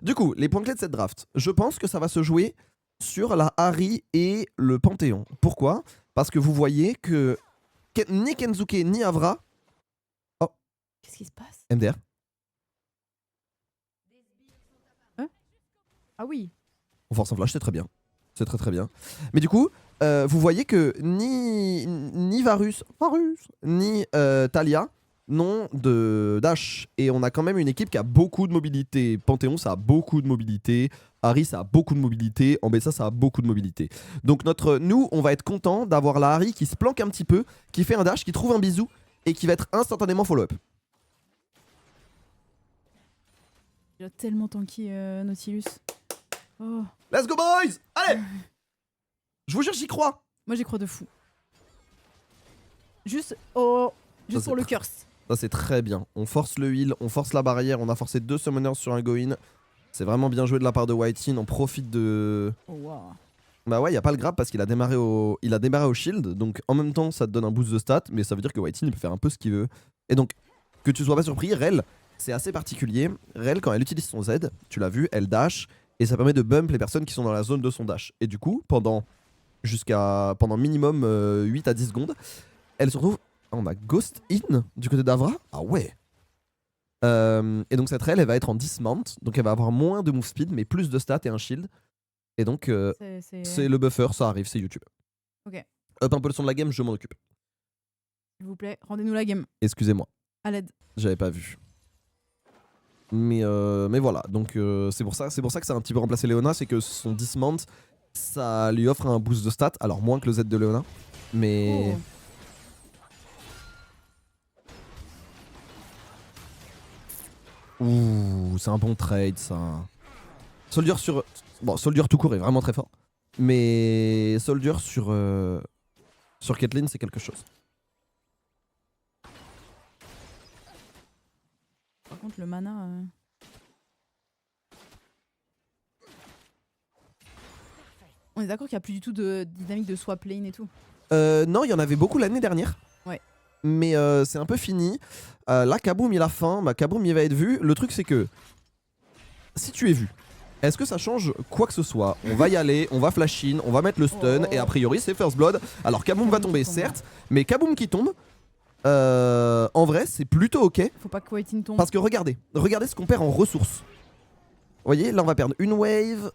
Du coup, les points clés de cette draft. Je pense que ça va se jouer sur la Ahri et le Panthéon. Pourquoi? Parce que vous voyez que ni Kensuke ni Avra... Oh.
Qu'est-ce qui se passe?
MDR.
Hein? Ah oui.
On force en flash, c'est très bien. C'est très très bien. Mais du coup, vous voyez que ni Varus, ni Talia n'ont de dash. Et on a quand même une équipe qui a beaucoup de mobilité. Panthéon, ça a beaucoup de mobilité. Ahri, ça a beaucoup de mobilité. Ambessa, ça a beaucoup de mobilité. Donc nous, on va être content d'avoir la Ahri qui se planque un petit peu, qui fait un dash, qui trouve un bisou et qui va être instantanément follow-up.
Il a tellement tanky Nautilus. Oh.
Let's go boys! Allez! Je vous jure, j'y crois!
Moi j'y crois de fou. Juste pour le curse.
Ça c'est très bien. On force le heal, on force la barrière, on a forcé 2 summoners sur un go-in. C'est vraiment bien joué de la part de Whitey, on profite de...
Oh wow.
Bah ouais, y a pas le grab parce qu'il a démarré au shield, donc en même temps ça te donne un boost de stats, mais ça veut dire que Whitey il peut faire un peu ce qu'il veut. Et donc, que tu sois pas surpris, Rel, c'est assez particulier. Rel, quand elle utilise son Z, tu l'as vu, elle dash, et ça permet de bump les personnes qui sont dans la zone de son dash. Et du coup, pendant minimum 8 à 10 secondes, elle se retrouve... On a Ghost In du côté d'Avra. Ah ouais. Et donc cette Rel, elle va être en dismount, donc elle va avoir moins de move speed, mais plus de stats et un shield. Et donc c'est le buffer, ça arrive, c'est YouTube.
Ok.
Up un peu le son de la game, je m'en occupe.
S'il vous plaît, rendez-nous la game.
Excusez-moi.
À l'aide.
J'avais pas vu. Mais voilà, donc c'est pour ça que ça a un petit peu remplacé Leona, c'est que son dismount, ça lui offre un boost de stats, alors moins que le Z de Leona, mais...
Oh.
Ouh, c'est un bon trade ça. Soldier sur... Bon, Soldier tout court est vraiment très fort, mais Soldier sur Caitlyn c'est quelque chose.
Par contre le mana... On est d'accord qu'il n'y a plus du tout de dynamique de swap lane et tout?
Non, il y en avait beaucoup l'année dernière.
Ouais.
Mais c'est un peu fini. Là, Kaboom, il a faim. Bah, Kaboom, il va être vu. Le truc, c'est que si tu es vu, est-ce que ça change quoi que ce soit? On va y aller, on va flash in, on va mettre le stun. Et a priori, c'est First Blood. Alors, Kaboom va tomber, certes. Mais Kaboom qui tombe, en vrai, c'est plutôt ok.
Faut pas que Whitey tombe.
Parce que regardez ce qu'on perd en ressources. Vous voyez, là, on va perdre une wave.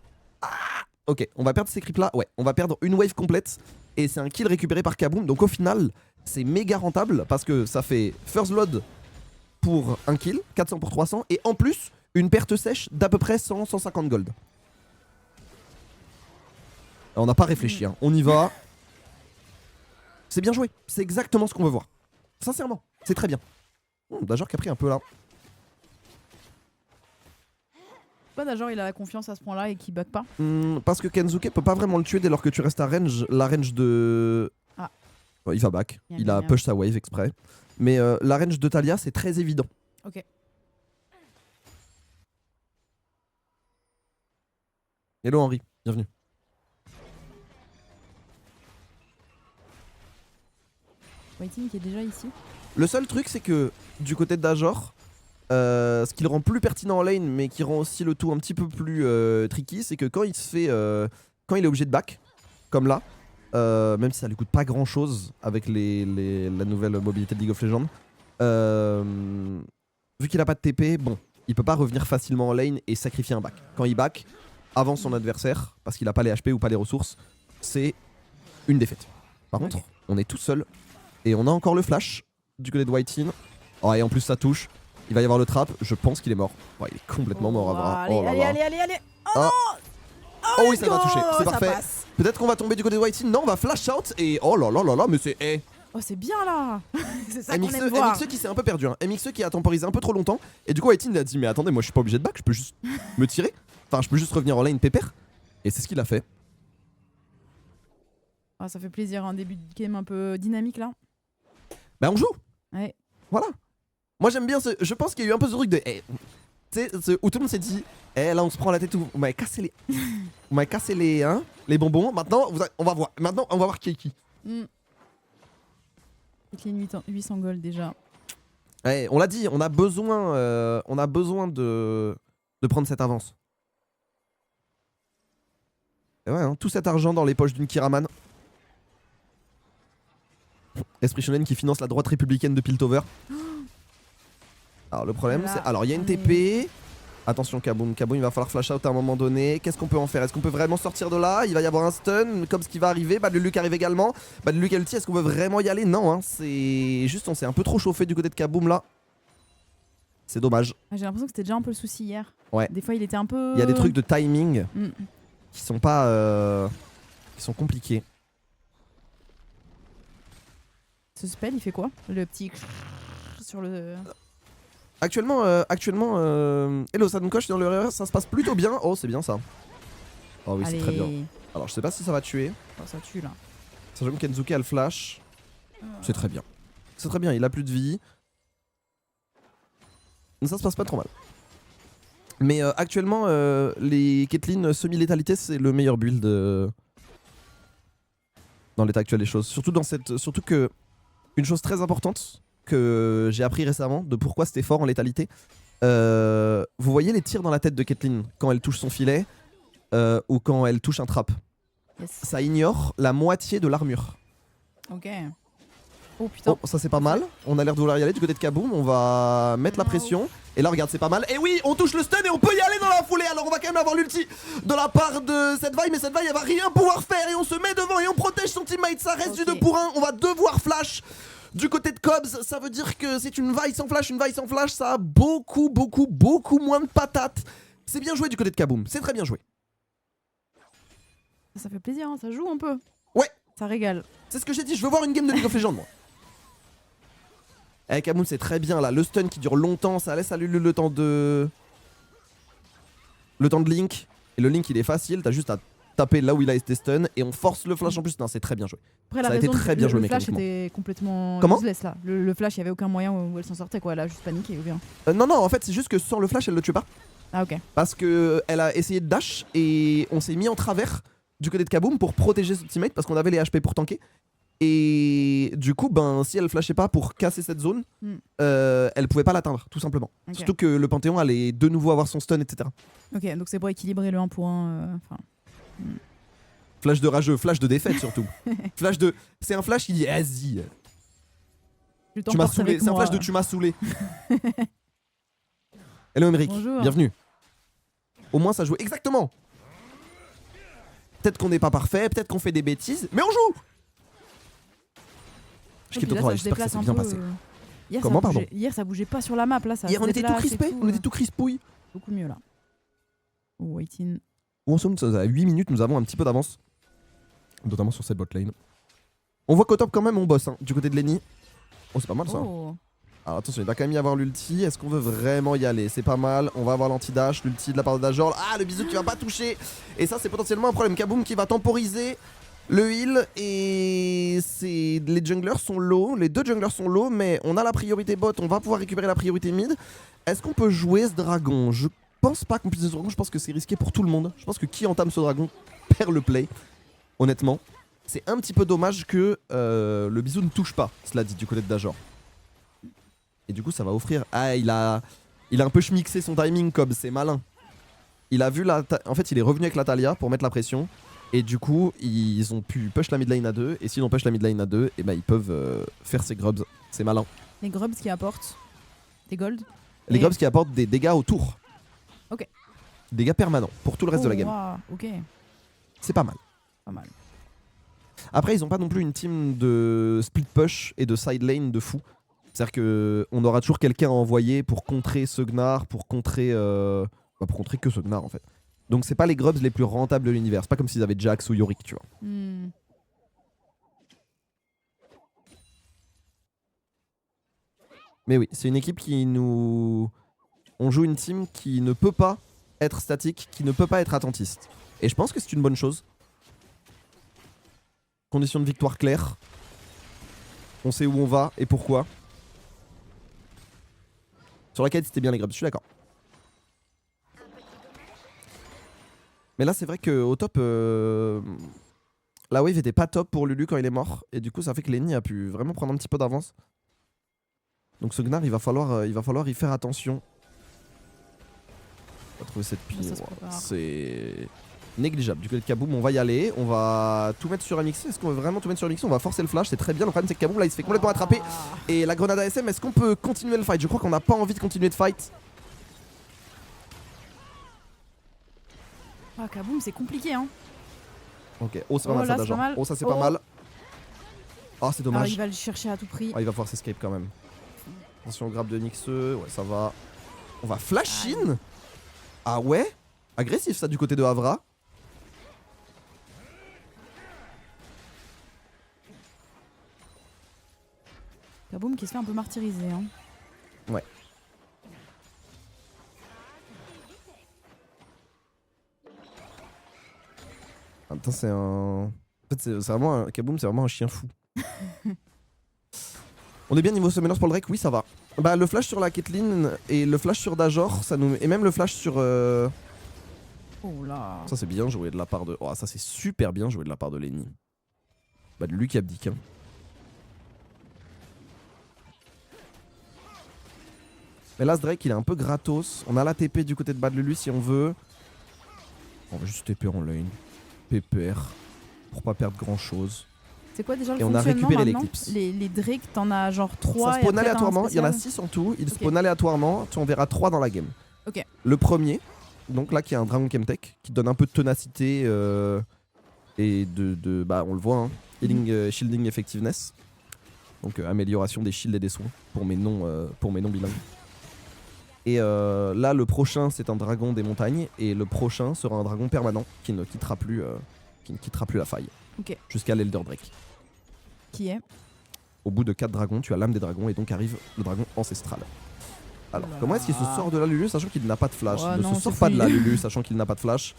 Ok, on va perdre ces creeps là. Ouais, on va perdre une wave complète. Et c'est un kill récupéré par Kaboom. Donc au final, c'est méga rentable parce que ça fait First Blood pour un kill, 400 pour 300. Et en plus, une perte sèche d'à peu près 100-150 gold. Alors, on n'a pas réfléchi, hein. On y va. C'est bien joué. C'est exactement ce qu'on veut voir. Sincèrement, c'est très bien. Dajor qui a pris un peu là.
Pas d'agent, il a la confiance à ce point-là et qu'il bug pas.
Parce que Kensuke peut pas vraiment le tuer dès lors que tu restes à range. La range de...
Ah.
Ouais, il va back. Il a push sa wave exprès. Mais la range de Talia, c'est très évident.
Ok.
Hello Henri, bienvenue.
Waiting qui est déjà ici.
Le seul truc, c'est que du côté de Dajor, ce qui le rend plus pertinent en lane, mais qui rend aussi le tout un petit peu plus tricky, c'est que quand il se fait, quand il est obligé de back, comme là, même si ça lui coûte pas grand chose avec la nouvelle mobilité de League of Legends, vu qu'il a pas de TP, bon, il peut pas revenir facilement en lane et sacrifier un back. Quand il back avant son adversaire, parce qu'il a pas les HP ou pas les ressources, c'est une défaite. Par contre, on est tout seul et on a encore le flash du côté de Whitein. Oh, et en plus ça touche. Il va y avoir le trap, je pense qu'il est mort. Ouais, il est complètement mort.
Allez, allez. Oh,
oh oui, ça va toucher, c'est parfait. Peut-être qu'on va tomber du côté de Whitein. Non, on va flash out et oh là là là là, mais c'est...
Oh, c'est bien là. C'est ça qu'on aime voir.
MXE qui s'est un peu perdu, hein. MXE qui a temporisé un peu trop longtemps. Et du coup, Whitein a dit, mais attendez, moi je suis pas obligé de back, je peux juste me tirer. Enfin, je peux juste revenir en lane pépère. Et c'est ce qu'il a fait.
Ah, ça fait plaisir, un début de game un peu dynamique là.
Bah on joue.
Ouais.
Voilà. Moi j'aime bien ce... Je pense qu'il y a eu un peu ce truc de... tu sais, où tout le monde s'est dit, là on se prend la tête, vous m'avez cassé les... vous m'avez cassé les bonbons. Maintenant, on va voir. Maintenant, on va voir qui est qui.
Clean 800 gold déjà.
Ouais, on l'a dit, on a besoin de prendre cette avance. Et ouais, hein, tout cet argent dans les poches d'une Kiraman. Esprit Shonen qui finance la droite républicaine de Piltover. Alors le problème c'est... Alors il y a une TP. Attention Kaboom, il va falloir flash out à un moment donné. Qu'est-ce qu'on peut en faire? Est-ce qu'on peut vraiment sortir de là? Il va y avoir un stun comme ce qui va arriver. Bad Luke arrive également. Bad Luke ulti, est-ce qu'on veut vraiment y aller? Non, hein, c'est juste on s'est un peu trop chauffé du côté de Kaboom là. C'est dommage.
J'ai l'impression que c'était déjà un peu le souci hier.
Ouais.
Des fois il était un peu...
Il y a des trucs de timing qui sont pas... qui sont compliqués.
Ce spell il fait quoi? Le petit... sur le...
Actuellement, Hello Sankosh dans le RR, ça se passe plutôt bien. Oh, c'est bien ça. Oh oui, c'est très bien. Alors, je sais pas si ça va tuer.
Oh, ça tue là.
Sachant que Kensuke a le flash. C'est très bien. C'est très bien, il a plus de vie. Ça se passe pas trop mal. Mais actuellement, les Caitlyn semi-létalité, c'est le meilleur build dans l'état actuel des choses. Surtout que une chose très importante que j'ai appris récemment de pourquoi c'était fort en létalité. Vous voyez les tirs dans la tête de Caitlyn quand elle touche son filet ou quand elle touche un trap.
Yes.
Ça ignore la moitié de l'armure.
Ok. Oh putain.
Oh, ça c'est pas mal. On a l'air de vouloir y aller du côté de Kaboom. On va mettre la pression. Et là regarde, c'est pas mal. Et oui, on touche le stun et on peut y aller dans la foulée. Alors on va quand même avoir l'ulti de la part de cette vaille. Mais cette vaille elle va rien pouvoir faire. Et on se met devant et on protège son teammate. Ça reste du 2 pour 1. On va devoir flash. Du côté de Cobbs, ça veut dire que c'est une vaille sans flash. Une vaille sans flash, ça a beaucoup moins de patates. C'est bien joué du côté de Kaboom. C'est très bien joué.
Ça fait plaisir, hein, ça joue un peu.
Ouais.
Ça régale.
C'est ce que j'ai dit, je veux voir une game de League of Legends moi. Avec Kaboom c'est très bien là, le stun qui dure longtemps, ça laisse à lui le temps de... Le temps de Link. Et le Link il est facile, t'as juste à taper là où il a été stun et on force le flash en plus. Non, c'est très bien joué.
Après,
ça a été très bien joué mécaniquement.
Le flash était complètement useless là. Le flash, il y avait aucun moyen où elle s'en sortait quoi, elle a juste paniqué ou bien.
Non, en fait c'est juste que sans le flash elle le tue pas.
Ah ok.
Parce que elle a essayé de dash et on s'est mis en travers du côté de Kaboom pour protéger son teammate parce qu'on avait les HP pour tanker. Et du coup, ben, si elle flashait pas pour casser cette zone, elle pouvait pas l'atteindre, tout simplement. Okay. Surtout que le Panthéon allait de nouveau avoir son stun, etc.
Ok, donc c'est pour équilibrer le 1 pour 1.
Flash de rageux, flash de défaite surtout. Flash de... C'est un flash qui dit vas-y. Tu m'as saoulé, c'est un flash de tu m'as saoulé. Hello Emeric, bienvenue. Au moins ça joue exactement. Peut-être qu'on n'est pas parfait, peut-être qu'on fait des bêtises, mais on joue. J'espère que ça s'est bien passé.
Hier,
comment, pardon?
Hier ça bougeait pas sur la map là. Ça
hier on était tout crispé, on était tout crispouille.
Beaucoup mieux là. Oh, waiting.
Où en sommes nous à 8 minutes, nous avons un petit peu d'avance. Notamment sur cette bot lane. On voit qu'au top quand même on bosse hein, du côté de Lenny. Oh c'est pas mal ça. Alors attention, il va quand même y avoir l'ulti. Est-ce qu'on veut vraiment y aller? C'est pas mal. On va avoir l'anti-dash, l'ulti de la part de Dajor. Ah, le bisou qui va pas toucher. Et ça, c'est potentiellement un problème. Kaboom qui va temporiser le heal. Et les junglers sont low. Les deux junglers sont low. Mais on a la priorité bot. On va pouvoir récupérer la priorité mid. Est-ce qu'on peut jouer ce dragon? Je pense pas qu'on puisse jouer ce dragon. Je pense que c'est risqué pour tout le monde. Je pense que qui entame ce dragon perd le play. Honnêtement. C'est un petit peu dommage que le bisou ne touche pas. Cela dit, du côté de Dajor. Et du coup ça va offrir... Ah il a un peu schmixé son timing Cobb, c'est malin. Il a vu la... En fait il est revenu avec la Talia pour mettre la pression. Et du coup ils ont pu push la mid lane à 2. Et s'ils ont push la mid lane à 2, et bah ils peuvent faire ces grubs. C'est malin.
Les grubs qui apportent des gold.
Les grubs qui apportent des dégâts autour.
Ok.
Dégâts permanents pour tout le reste de la game.
Wow, ok.
C'est pas mal.
Pas mal.
Après ils ont pas non plus une team de split push et de side lane de fou. C'est-à-dire qu'on aura toujours quelqu'un à envoyer pour contrer ce Gnar, pour contrer que ce Gnar en fait. Donc c'est pas les grubs les plus rentables de l'univers. C'est pas comme s'ils avaient Jax ou Yorick, tu vois. Mais oui, c'est une équipe qui nous... On joue une team qui ne peut pas être statique, qui ne peut pas être attentiste. Et je pense que c'est une bonne chose. Condition de victoire claire. On sait où on va et pourquoi. Sur la quête c'était bien les grubs, je suis d'accord. Mais là c'est vrai qu'au top, la wave était pas top pour Lulu quand il est mort. Et du coup ça fait que Lenny a pu vraiment prendre un petit peu d'avance. Donc ce Gnar il va falloir y faire attention. On va trouver cette pile. C'est négligeable. Du côté de Kaboom on va y aller. On va tout mettre sur MX. Est-ce qu'on veut vraiment tout mettre sur MX? On va forcer le flash, c'est très bien. Le problème c'est que Kaboom là il se fait complètement attraper. Et la grenade ASM, est-ce qu'on peut continuer le fight? Je crois qu'on n'a pas envie de continuer de fight.
Ah Kaboom c'est compliqué hein.
Ok, oh c'est pas mal ça Dajor. Oh ça c'est pas mal. Ah c'est dommage.
Il va le chercher à tout prix.
Il va pouvoir s'escape quand même. Attention au grab de Nyx. Ouais ça va. On va flash in. Ah ouais. Agressif ça du côté de Havra.
Kaboom qui se fait un peu martyriser hein.
Ouais. Attends c'est un... En fait c'est vraiment un... Kaboom c'est vraiment un chien fou. On est bien niveau summoners pour le Drake? Oui ça va. Bah le flash sur la Caitlyn et le flash sur Dajor ça nous... Et même le flash sur...
Oh là.
Ça c'est bien joué de la part de... Oh ça c'est super bien joué de la part de Lenny. Bah de lui qui abdique hein. Mais là ce Drake il est un peu gratos. On a la TP du côté de Bad Lulu si on veut. On va juste TP en lane. PPR. Pour pas perdre grand chose.
C'est quoi déjà le
fonctionnement? Et on a récupéré l'éclipse.
Les Drake t'en as genre 3.
Ça spawn aléatoirement, il y en a 6 en tout. Ils spawn aléatoirement, tu en verras 3 dans la game.
Ok.
Le premier, donc là qui est un Dragon Chemtech, qui donne un peu de ténacité et bah on le voit, hein, healing, shielding effectiveness. Donc amélioration des shields et des soins pour mes non bilingues. Et là le prochain c'est un dragon des montagnes et le prochain sera un dragon permanent qui ne quittera plus la faille.
Okay.
Jusqu'à l'Elder Drake.
Qui est?
Au bout de 4 dragons tu as l'âme des dragons et donc arrive le dragon ancestral. Alors comment est-ce qu'il se sort de là Lulu sachant qu'il n'a pas de flash? Il ne se sort pas de là Lulu sachant qu'il n'a pas de flash.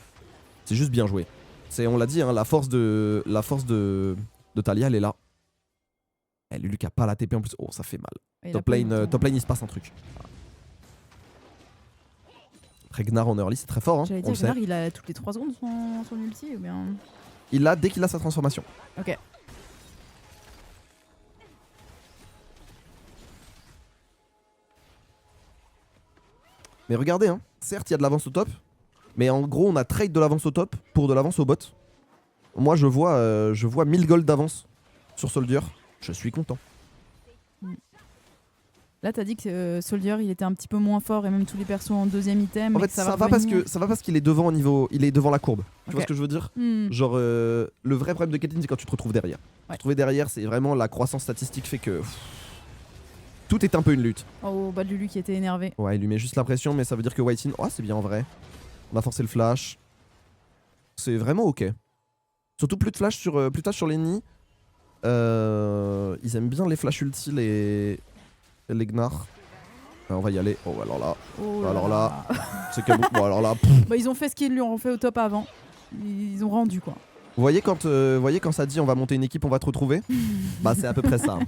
C'est juste bien joué. On l'a dit hein, la force de Talia elle est là. Et Lulu qui a pas la TP en plus. Oh ça fait mal. Top lane il se passe un truc. Après Gnar en early c'est très fort hein.
J'allais dire Gnar il a toutes les 3 secondes son ulti ou bien...
Il l'a dès qu'il a sa transformation.
Ok.
Mais regardez hein, certes il y a de l'avance au top. Mais en gros on a trade de l'avance au top pour de l'avance au bot. Moi je vois 1000 gold d'avance sur Soldier. Je suis content.
Là t'as dit que Soldier il était un petit peu moins fort et même tous les persos en deuxième item.
En fait ça va parce qu'il est devant au niveau, il est devant la courbe. Tu vois ce que je veux dire? Genre le vrai problème de Caitlyn c'est quand tu te retrouves derrière.
Ouais.
Se trouver derrière c'est vraiment la croissance statistique fait que tout est un peu une lutte.
Oh Bad Lulu qui était énervé.
Ouais il lui met juste la pression mais ça veut dire que White In, oh c'est bien en vrai. On a forcé le flash. C'est vraiment ok. Surtout plus tard sur Lenny. Ils aiment bien les flash ulti Legnar. On va y aller. Oh, alors là.
Oh
alors là. C'est Kaboom. Bon, alors là.
Bah, ils ont fait ce qu'ils lui ont fait au top avant. Ils ont rendu quoi.
Vous voyez quand ça dit on va monter une équipe, on va te retrouver. Bah, c'est à peu près ça.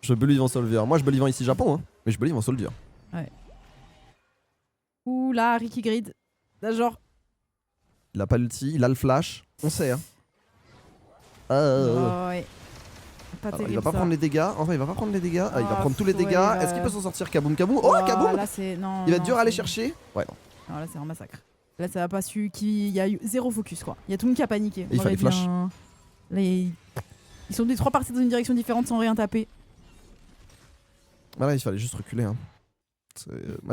Je believe en Soldier. Moi, je believe en ici Japon, hein, mais je believe en Soldier.
Ouais. Ouh là, Ricky Grid. Là, genre.
Il a pas l'ulti, il a le flash. On sait, hein.
Oh, ouais. Pas
alors,
terrible,
il va pas
ça.
prendre les dégâts. En vrai, il va pas prendre les dégâts. Il va prendre tous les dégâts. Est-ce qu'il peut s'en sortir, Kaboom? Oh, Kaboom!
Là, non,
il va être dur à aller chercher. Ouais, non.
Non, là, c'est un massacre. Là, ça a pas su. Il y a eu zéro focus, quoi. Il y a tout le monde qui a paniqué.
Et il fallait flash.
Là, ils sont des 3 parties dans une direction différente sans rien taper.
Voilà, il fallait juste reculer. Hein.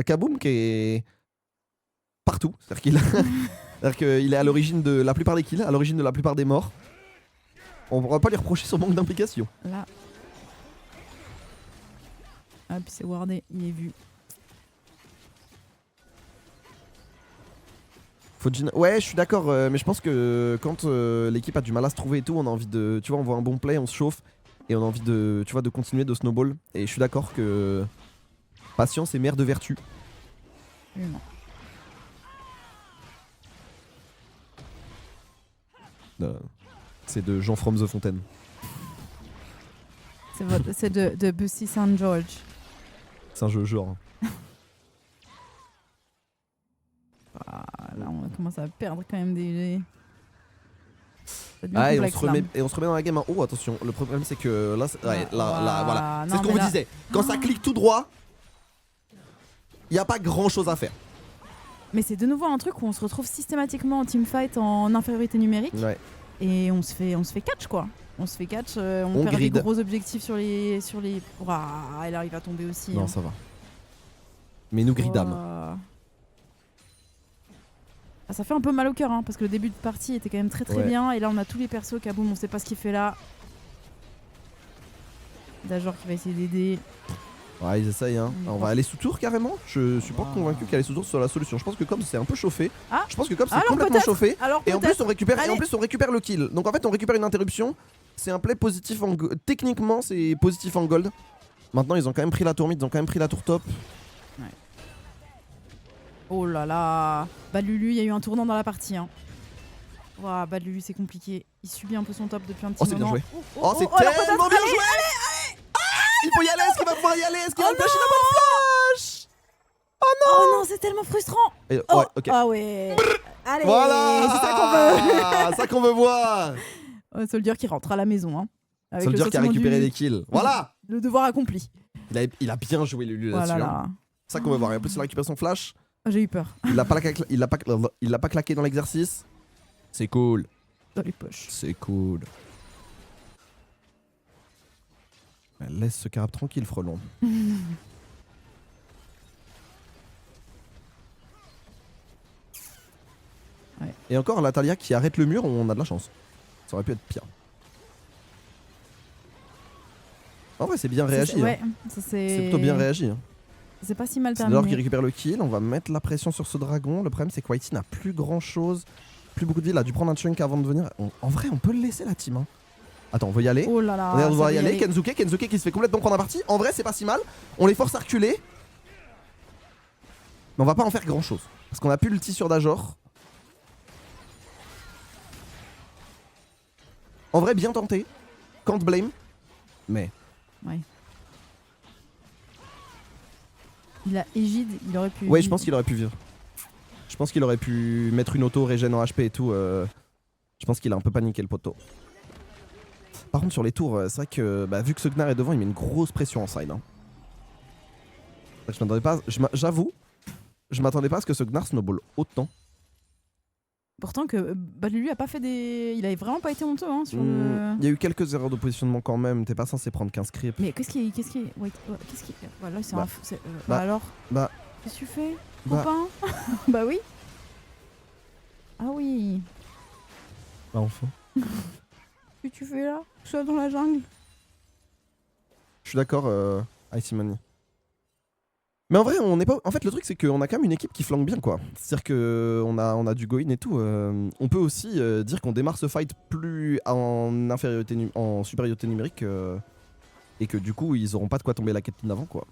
Kaboom qui est partout. C'est-à-dire qu'il est à l'origine de la plupart des kills, à l'origine de la plupart des morts. On va pas lui reprocher son manque d'implication.
Là. Ah, puis c'est wardé, il est vu.
Ouais, je suis d'accord, mais je pense que quand l'équipe a du mal à se trouver et tout, on a envie de. Tu vois, on voit un bon play, on se chauffe et on a envie de, tu vois, de continuer de snowball. Et je suis d'accord que patience est mère de vertu.
Non.
C'est de Jean from the Fontaine.
C'est de Bussy St. George.
C'est un jeu genre.
Ah, là, on commence à perdre quand même des.
Ah, et on se remet dans la game. Hein. Oh, attention, le problème c'est que là, voilà. C'est ce qu'on vous disait. Quand ça clique tout droit, il n'y a pas grand chose à faire.
Mais c'est de nouveau un truc où on se retrouve systématiquement en teamfight en infériorité numérique.
Ouais.
Et on se fait catch quoi. On se fait catch, on perd
grid.
des gros objectifs sur les. Ouah, elle arrive à tomber aussi.
Non,
hein.
ça va. Mais nous gridam.
Ah, ça fait un peu mal au cœur, hein, parce que le début de partie était quand même très bien. Et là, on a tous les persos. Kaboom, on sait pas ce qu'il fait là. Dajor qui va essayer d'aider.
Ouais, ils essayent. Hein. On va aller sous tour carrément. Je suis pas convaincu qu'aller sous tour soit la solution. Je pense que comme c'est un peu chauffé. Je pense que comme c'est complètement chauffé. Et en plus, on récupère le kill. Donc en fait, on récupère une interruption. C'est un play positif en gold. Techniquement, c'est positif en gold. Maintenant, ils ont quand même pris la tour mid, ils ont quand même pris la tour top.
Ouais. Oh là là. Bad Lulu, il y a eu un tournant dans la partie. Hein. Ouah, Bad Lulu, c'est compliqué. Il subit un peu son top depuis un petit moment.
C'est bien joué. C'est tellement bien joué. Il faut y aller, est-ce qu'il va pouvoir y aller? Est-ce qu'il va me flash? Il a pas de flash!
Oh non, c'est tellement frustrant!
Ouais, ok.
Ah ouais! Allez!
Voilà!
C'est ça qu'on veut!
Ça qu'on veut voir!
Soldier qui rentre à la maison. Hein, avec
Soldier qui a récupéré des kills. Voilà!
Le devoir accompli.
Il a bien joué Lulu là-dessus. Voilà. C'est ça qu'on veut voir. Et en plus, il a récupéré son flash.
J'ai eu peur.
Il l'a pas claqué dans l'exercice. C'est cool.
Dans les poches.
C'est cool. Laisse ce carabe tranquille, frelon.
Ouais.
Et encore la Talia qui arrête le mur, on a de la chance. Ça aurait pu être pire. En vrai, c'est bien réagi.
Ouais,
hein.
C'est
plutôt bien réagi. Hein.
C'est pas si mal
terminé. C'est Dajor qui récupère le kill. On va mettre la pression sur ce dragon. Le problème, c'est que Whitey n'a plus grand chose. Plus beaucoup de vie. Il a dû prendre un chunk avant de venir. En vrai, on peut le laisser la team. Hein. Attends, on veut y aller.
Oh là là,
on va y aller. Kensuke qui se fait complètement prendre la partie. En vrai, c'est pas si mal. On les force à reculer. Mais on va pas en faire grand chose. Parce qu'on a plus l'ulti sur Dajor. En vrai, bien tenté. Can't blame. Mais.
Ouais. Il a Égide, il aurait pu.
Ouais, je pense qu'il aurait pu vivre. Je pense qu'il aurait pu mettre une auto, régène en HP et tout. Je pense qu'il a un peu paniqué le poteau. Par contre, sur les tours, c'est vrai que vu que ce Gnar est devant, il met une grosse pression en side. Hein. Je m'attendais pas. J'avoue, je m'attendais pas à ce que ce Gnar snowball autant.
Pourtant que Bad Lulu a pas fait des. Il avait vraiment pas été honteux hein, sur le.
Il y a eu quelques erreurs de positionnement quand même. T'es pas censé prendre 15 creeps.
Mais qu'est-ce qui. Voilà, c'est alors. Qu'est-ce que tu fais, copain? Bah oui. Ah oui.
Bah enfin.
Qu'est-ce que tu fais là? Soit dans la jungle.
Je suis d'accord, Icy Money. Mais en vrai, on n'est pas. En fait, le truc, c'est qu'on a quand même une équipe qui flanque bien, quoi. C'est-à-dire qu'on a du go-in et tout. On peut aussi dire qu'on démarre ce fight plus en supériorité numérique et que du coup ils auront pas de quoi tomber la Caitlyn avant quoi.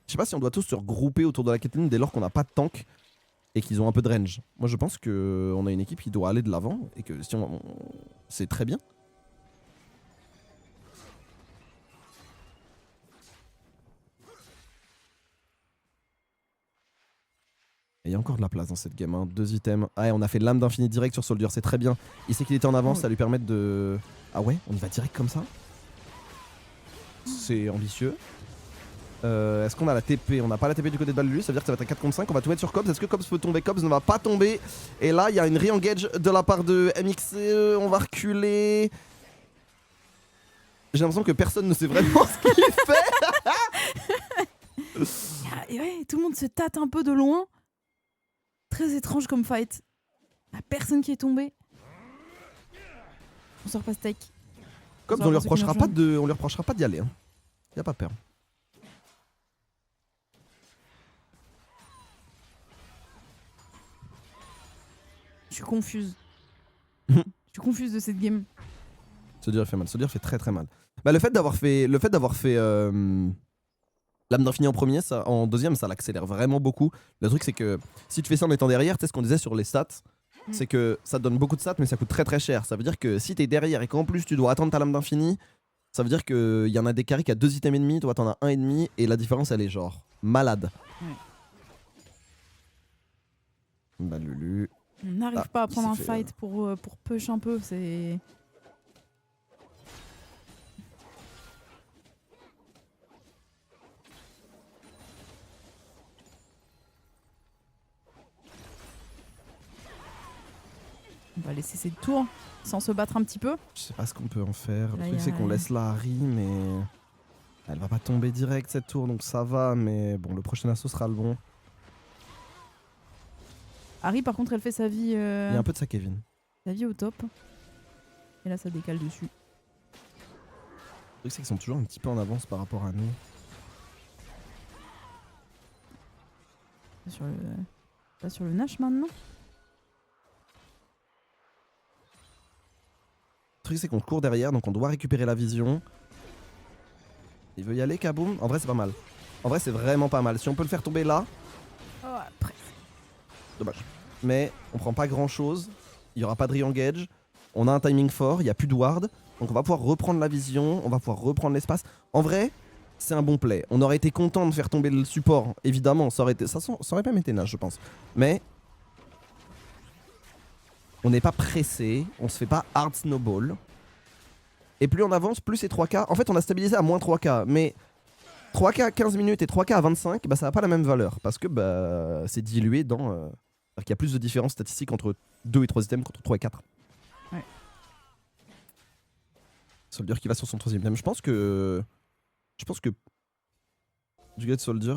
Je sais pas si on doit tous se regrouper autour de la Caitlyn dès lors qu'on n'a pas de tank et qu'ils ont un peu de range. Moi je pense qu'on a une équipe qui doit aller de l'avant et que si c'est très bien. Il y a encore de la place dans cette game, hein. 2 items. Ah, et on a fait l'âme d'infini direct sur Soldier, c'est très bien. Il sait qu'il était en avance, ça lui permet de... Ah ouais, on y va direct comme ça. C'est ambitieux. Est-ce qu'on a la TP? On n'a pas la TP du côté de Balulu, ça veut dire que ça va être un 4 contre 5, on va tout mettre sur Cobbs. Est-ce que Cobbs peut tomber? Cobbs ne va pas tomber. Et là, il y a une re-engage de la part de MXCE, on va reculer. J'ai l'impression que personne ne sait vraiment ce qu'il fait.
Et ouais, tout le monde se tâte un peu de loin. Très étrange comme fight. Y'a personne qui est tombé. On sort pas steak.
Cobbs, on lui reprochera pas d'y aller. Hein. Y a pas peur.
Je suis confuse. Je suis confuse de cette game.
Soldier fait mal. Soldier fait très très mal. Bah, le fait d'avoir fait l'âme d'infini en premier, ça, en deuxième, ça l'accélère vraiment beaucoup. Le truc, c'est que si tu fais ça en étant derrière, tu sais ce qu'on disait sur les stats, c'est que ça donne beaucoup de stats, mais ça coûte très très cher. Ça veut dire que si t'es derrière et qu'en plus tu dois attendre ta lame d'infini, ça veut dire qu'il y en a des carries qui a 2 items et demi, toi t'en as 1 et demi, et la différence elle est genre malade. Bah Lulu.
On n'arrive pas à prendre un fight pour push un peu, c'est... On va laisser ces tours sans se battre un petit peu.
Je sais pas ce qu'on peut en faire. Le truc c'est qu'on laisse la Harry, mais elle va pas tomber direct cette tour, donc ça va. Mais bon, le prochain assaut sera le bon.
Harry par contre elle fait sa vie...
Il y a un peu de ça Kevin.
Sa vie au top. Et là ça décale dessus.
Le truc c'est qu'ils sont toujours un petit peu en avance par rapport à nous.
Pas sur le Nash maintenant.
Le truc c'est qu'on court derrière, donc on doit récupérer la vision. Il veut y aller Kaboom? En vrai c'est pas mal. En vrai c'est vraiment pas mal. Si on peut le faire tomber là...
Oh, après.
Dommage. Mais on prend pas grand chose. Il y aura pas de re-engage. On a un timing fort, il n'y a plus de ward. Donc on va pouvoir reprendre la vision, on va pouvoir reprendre l'espace. En vrai, c'est un bon play. On aurait été content de faire tomber le support, évidemment. Ça aurait même été naze, je pense. Mais on n'est pas pressé, on se fait pas hard snowball. Et plus on avance, plus c'est 3K. En fait, on a stabilisé à moins 3K. Mais 3K à 15 minutes et 3K à 25, bah, ça n'a pas la même valeur. Parce que bah, c'est dilué dans... C'est-à-dire qu'il y a plus de différence statistique entre 2 et 3 items qu'entre 3 et 4.
Ouais.
Soldier qui va sur son 3ème item. Je pense que du Get Soldier,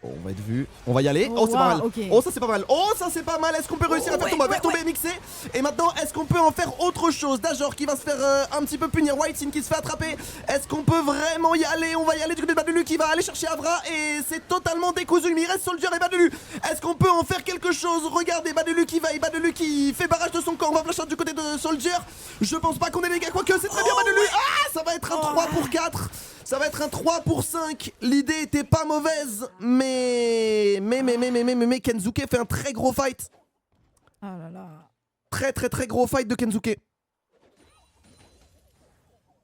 on va être vu. On va y aller. Oh, c'est pas mal. Okay. Oh, ça c'est pas mal. Oh, ça c'est pas mal. Est-ce qu'on peut réussir à faire tomber? On va faire tomber MXC. Et maintenant, est-ce qu'on peut en faire autre chose? Dajor qui va se faire un petit peu punir. Whitesin qui se fait attraper. Est-ce qu'on peut vraiment y aller? On va y aller du côté de Badulu qui va aller chercher Avra. Et c'est totalement décousu. Mais il reste Soldier et Badulu. Est-ce qu'on peut en faire quelque chose? Regardez, Badulu qui va et Badulu qui fait barrage de son corps. On va flash out du côté de Soldier. Je pense pas qu'on ait les gars. Quoique, c'est très bien Badulu. Ah, ça va être un 3 pour 4. Ça va être un 3 pour 5. L'idée était pas mauvaise, mais Kensuke fait un très gros fight.
Ah là là.
Très gros fight de Kensuke.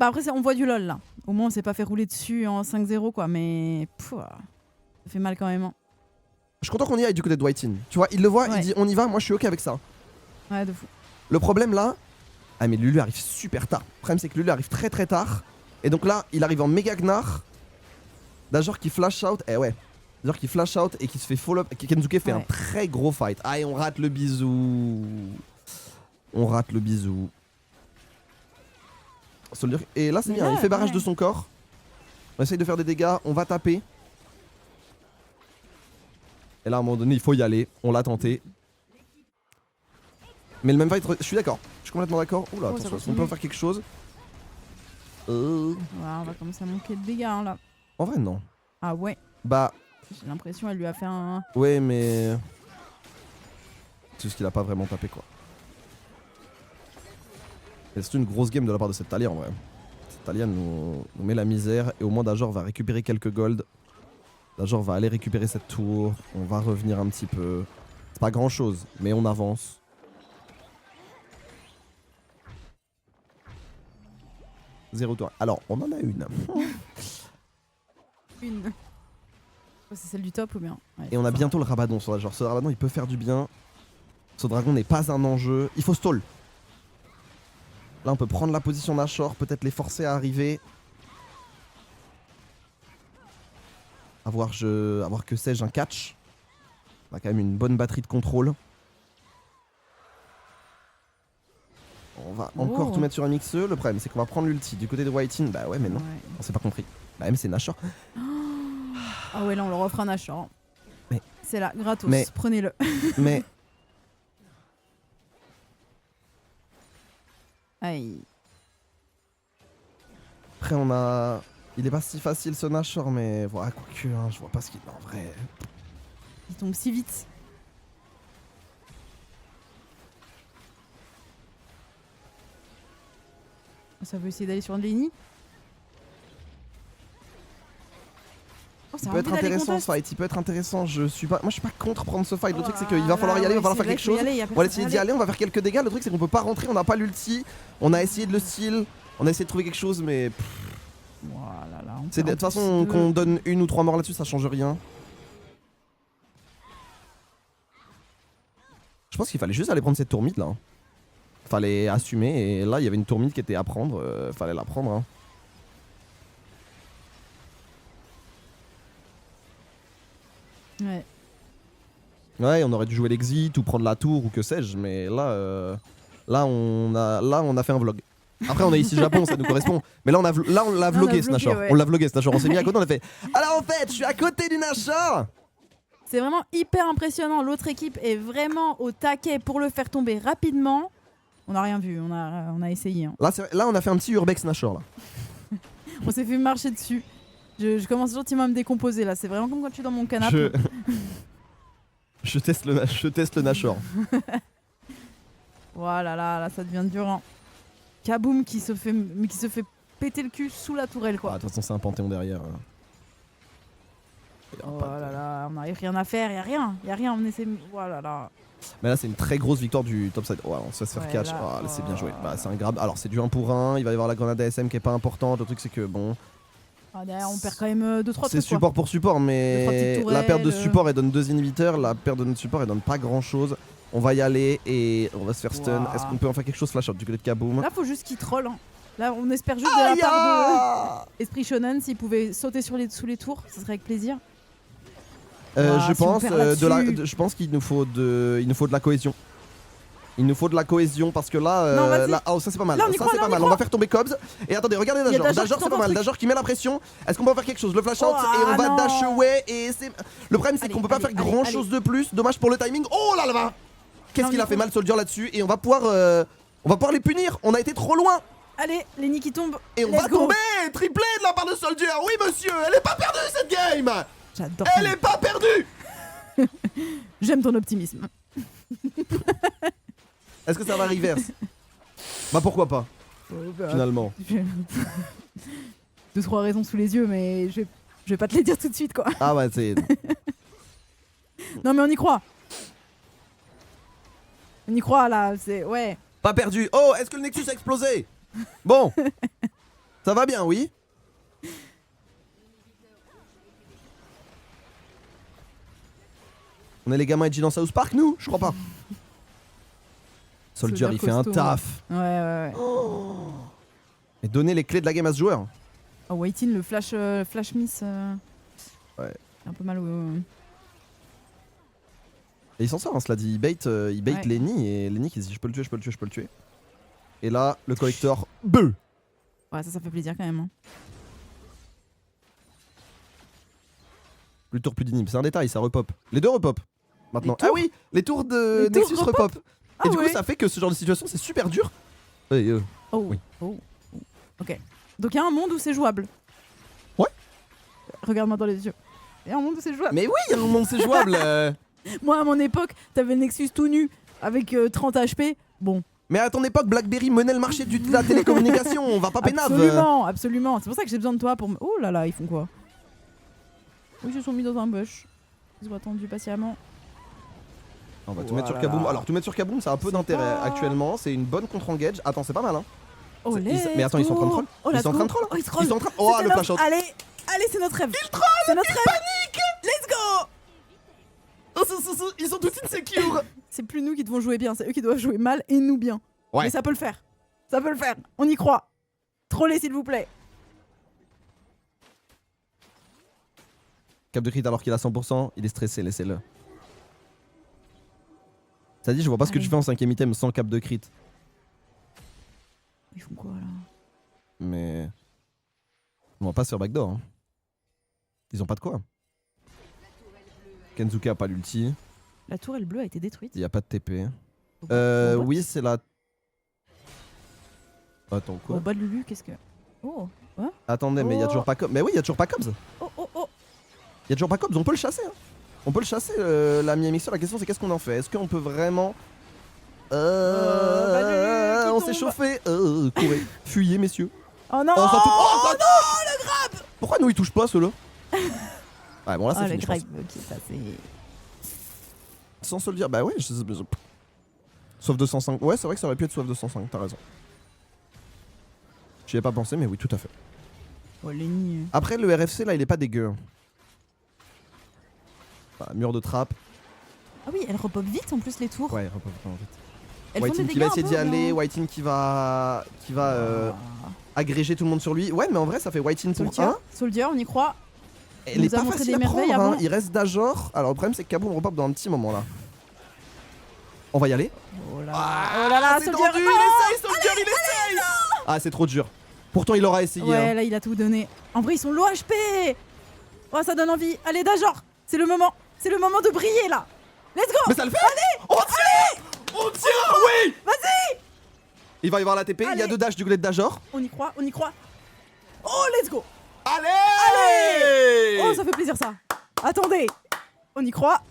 Bah après on voit du lol là. Au moins on s'est pas fait rouler dessus en 5-0 quoi, mais ça fait mal quand même. Hein.
Je suis content qu'on y aille du côté de Whitesin. Tu vois, il le voit, il dit on y va, moi je suis ok avec ça.
Ouais, de fou.
Le problème là, ah mais Lulu arrive super tard. Le problème c'est que Lulu arrive très tard. Et donc là, il arrive en méga gnar. Dajor qui flash out, ouais. Dajor qui flash out et qui se fait follow up. Kensuke fait un très gros fight. Ah, et on rate le bisou. Soldier. Et là, c'est bien, il fait barrage de son corps. On essaye de faire des dégâts, on va taper. Et là, à un moment donné, il faut y aller. On l'a tenté. Mais le même fight, je suis d'accord. Je suis complètement d'accord. Oula, attention, est-ce qu'on peut en faire quelque chose?
Ouais, on va commencer à manquer de dégâts hein, là.
En vrai, non.
Ah ouais.
Bah.
J'ai l'impression qu'elle lui a fait un.
Ouais, mais. C'est juste qu'il a pas vraiment tapé quoi. Et c'est une grosse game de la part de cette Talia en vrai. Talia nous met la misère et au moins Dajor va récupérer quelques gold. Dajor va aller récupérer cette tour. On va revenir un petit peu. C'est pas grand chose, mais on avance. Zéro tour. Alors, on en a une.
Une. C'est celle du top ou bien
et on a bientôt le Rabadon sur Dajor. Ce Rabadon, il peut faire du bien. Ce dragon n'est pas un enjeu. Il faut stall. Là, on peut prendre la position d'Ashor, peut-être les forcer à arriver. À voir que sais-je, un catch. On a quand même une bonne batterie de contrôle. On va encore tout mettre sur un mixeux. Le problème, c'est qu'on va prendre l'ulti du côté de Whiting. Bah ouais, mais non. On s'est pas compris. Bah même c'est Nashor.
Ah ouais, là, on leur offre un Nashor.
Mais...
c'est là, gratos. Prenez-le.
Mais...
Aïe.
Après on a... Il est pas si facile ce Nashor mais voilà quoique hein, je vois pas ce qu'il... En vrai...
Il tombe si vite. Ça veut essayer d'aller sur Lenny. Oh,
il peut être intéressant ce fight, il peut être intéressant, moi je suis pas contre prendre ce fight, le truc c'est qu'il va falloir y aller, il va falloir faire quelque chose, on va essayer d'y aller, on va faire quelques dégâts, le truc c'est qu'on peut pas rentrer, on n'a pas l'ulti, on a essayé de le steal, on a essayé de trouver quelque chose mais...
Voilà,
de toute façon qu'on donne 1 ou 3 morts là-dessus ça change rien. Je pense qu'il fallait juste aller prendre cette tour mid là. Fallait assumer et là il y avait une tour mid qui était à prendre, fallait la prendre hein. Ouais, on aurait dû jouer l'exit ou prendre la tour ou que sais-je, mais là, là on a fait un vlog. Après on est ici au Japon, ça nous correspond. Mais là on l'a vlogué ce Nashor. Ouais. On l'a vlogué ce Nashor. On s'est mis à côté, on a fait. Alors en fait, je suis à côté du Nashor.
C'est vraiment hyper impressionnant. L'autre équipe est vraiment au taquet pour le faire tomber rapidement. On n'a rien vu, on a essayé. Hein.
Là on a fait un petit urbex Nashor là.
On s'est fait marcher dessus. Je commence gentiment à me décomposer là. C'est vraiment comme quand tu es dans mon canapé.
Je teste le Nashor.
Voilà, là ça devient dur. Hein. Kaboom qui se fait péter le cul sous la tourelle quoi.
De toute façon c'est un panthéon derrière.
Oh là là, on n'arrive rien à faire, y a rien, on essaie. Voilà là.
Mais là c'est une très grosse victoire du topside. Oh, on se fait se faire catch. Là, c'est bien joué. Bah, c'est un grab. Alors c'est du 1 pour 1, il va y avoir la grenade ASM qui est pas importante. Le truc c'est que bon.
Derrière on perd quand même 2-3 trucs.
C'est support pour support, mais la perte de support elle donne 2 inhibiteurs, la perte de notre support elle donne pas grand chose. On va y aller et on va se faire stun. Est-ce qu'on peut en faire quelque chose flash out du côté de Kaboom?
Là faut juste qu'il troll. Hein. Là on espère juste de la part de Esprit Shonen s'il pouvait sauter sous les tours, ce serait avec plaisir.
Je pense qu'il nous faut de la cohésion. Il nous faut de la cohésion parce que là, oh ça c'est pas mal.
Là,
ça c'est pas mal. On va faire tomber Cobbs. Et attendez, regardez Dajor. Dajor c'est pas mal. Dajor qui met la pression. Est-ce qu'on peut faire quelque chose? Le flash out et on va dash away. Et le problème c'est qu'on peut pas faire grand chose de plus. Dommage pour le timing. Oh là là. Qu'est-ce qu'il a fait mal Soldier là-dessus? Et on va pouvoir les punir. On a été trop loin.
Allez, Lenny qui tombe.
Et on va tomber. Triplé de la part de Soldier. Oui monsieur, elle est pas perdue cette game.
J'adore.
Elle est pas perdue.
J'aime ton optimisme.
Est-ce que ça va reverse? Bah pourquoi pas, finalement.
2-3 raisons sous les yeux, mais je vais pas te les dire tout de suite, quoi.
Ah ouais, c'est...
Non mais on y croit. On y croit, là, c'est... Ouais.
Pas perdu. Oh, est-ce que le Nexus a explosé? Bon. Ça va bien, oui. On est les gamins edgy dans South Park, nous? Je crois pas. Soldier il fait un taf.
Ouais.
Oh. Et donner les clés de la game à ce joueur.
Oh Whiting le flash miss.
Ouais.
Un peu mal.
Et il s'en sort, hein, cela dit. Il bait Lenny et Lenny qui dit je peux le tuer. Et là le collector beuh.
Ouais ça fait plaisir quand même. Hein.
Plus de tour plus d'inhib, c'est un détail, ça repop. Les deux repop. Maintenant. Ah oui, les tours de Nexus repop. Et du coup ça fait que ce genre de situation c'est super dur. Oui.
Ok. Donc il y a un monde où c'est jouable.
Ouais.
Regarde-moi dans les yeux. Il y a un monde où c'est jouable.
Mais oui, il y a un monde où c'est jouable.
Moi à mon époque, t'avais le Nexus tout nu avec 30 HP. Bon,
Mais à ton époque, BlackBerry menait le marché de la télécommunication, on va pas pénave.
Absolument, absolument. C'est pour ça que j'ai besoin de toi pour me... Oh là là, ils font quoi? Oui, ils se sont mis dans un bush. Ils ont attendu patiemment.
On va tout mettre sur Kaboom. Alors tout mettre sur Kaboom, ça a un peu d'intérêt actuellement. C'est une bonne contre-engage. Attends, c'est pas mal hein.
Oh,
mais attends, ils sont en train de troll. Ils sont en train de troll.
Ils sont en train.
Oh, le flash out.
Allez, c'est notre rêve.
Ils trollent.
C'est notre rêve.
Panique.
Let's go.
Ils sont tout insecure.
C'est plus nous qui devons jouer bien, c'est eux qui doivent jouer mal et nous bien.
Ouais.
Mais ça peut le faire. Ça peut le faire. On y croit. Trollez s'il vous plaît.
Cap de crit alors qu'il a 100%, il est stressé, laissez-le. Ça dit, je vois pas ce que tu fais en 5ème item sans cap de crit.
Ils font quoi là?
Mais... On va pas se faire backdoor. Hein. Ils ont pas de quoi. Kenzuke a pas l'ulti.
La tourelle bleue a été détruite.
Il y a pas de TP. Oui, c'est la... Attends, quoi?
Au bas de Lulu, qu'est-ce que... Oh, hein?
Attendez, mais il y a toujours pas Cobbs. Mais oui, il y a toujours pas Cobbs.
Oh.
Il y a toujours pas Cobbs, on peut le chasser. Hein. On peut le chasser, l'ami Mixer. La question c'est qu'est-ce qu'on en fait? Est-ce qu'on peut vraiment... on s'est chauffé. Courez. Fuyez, messieurs.
Oh non.
Oh, ça touche.
Oh non, le grab.
Pourquoi nous il touche pas ceux-là? Ouais, bon là c'est fini.
Le grab, ok, ça c'est...
Sans se le dire, bah ouais, Sauf 205. Ouais, c'est vrai que ça aurait pu être sauf 205, t'as raison. J'y avais pas pensé, mais oui, tout à fait.
Oh, Lenny.
Après, le RFC là, il est pas dégueu. Bah, mur de trappe.
Ah oui, elle repop vite en plus les tours.
Ouais, repop vraiment vite.
Whiting
qui va essayer d'y aller, Whiting qui va agréger tout le monde sur lui. Ouais, mais en vrai, ça fait Whiting pour 1.
Soldier, on y croit.
Elle est pas facile à prendre, hein. Il reste Dajor. Alors le problème, c'est que Kaboom repop dans un petit moment là. On va y aller.
Oh là là,
c'est tendu, il essaye, Soldier, il essaye. Ah, c'est trop dur. Pourtant, il aura essayé.
Ouais,
hein.
là, il a tout donné. En vrai, ils sont low HP. Oh, ça donne envie. Allez, Dajor, c'est le moment. C'est le moment de briller là. Let's go.
Mais ça le fait.
Allez.
On tient. On tient, oui.
Vas-y.
Il va y avoir la TP, il y a 2 dash du côté de Dajor.
On y croit. Oh, let's go.
Allez.
Oh, ça fait plaisir ça. Attendez. On y croit.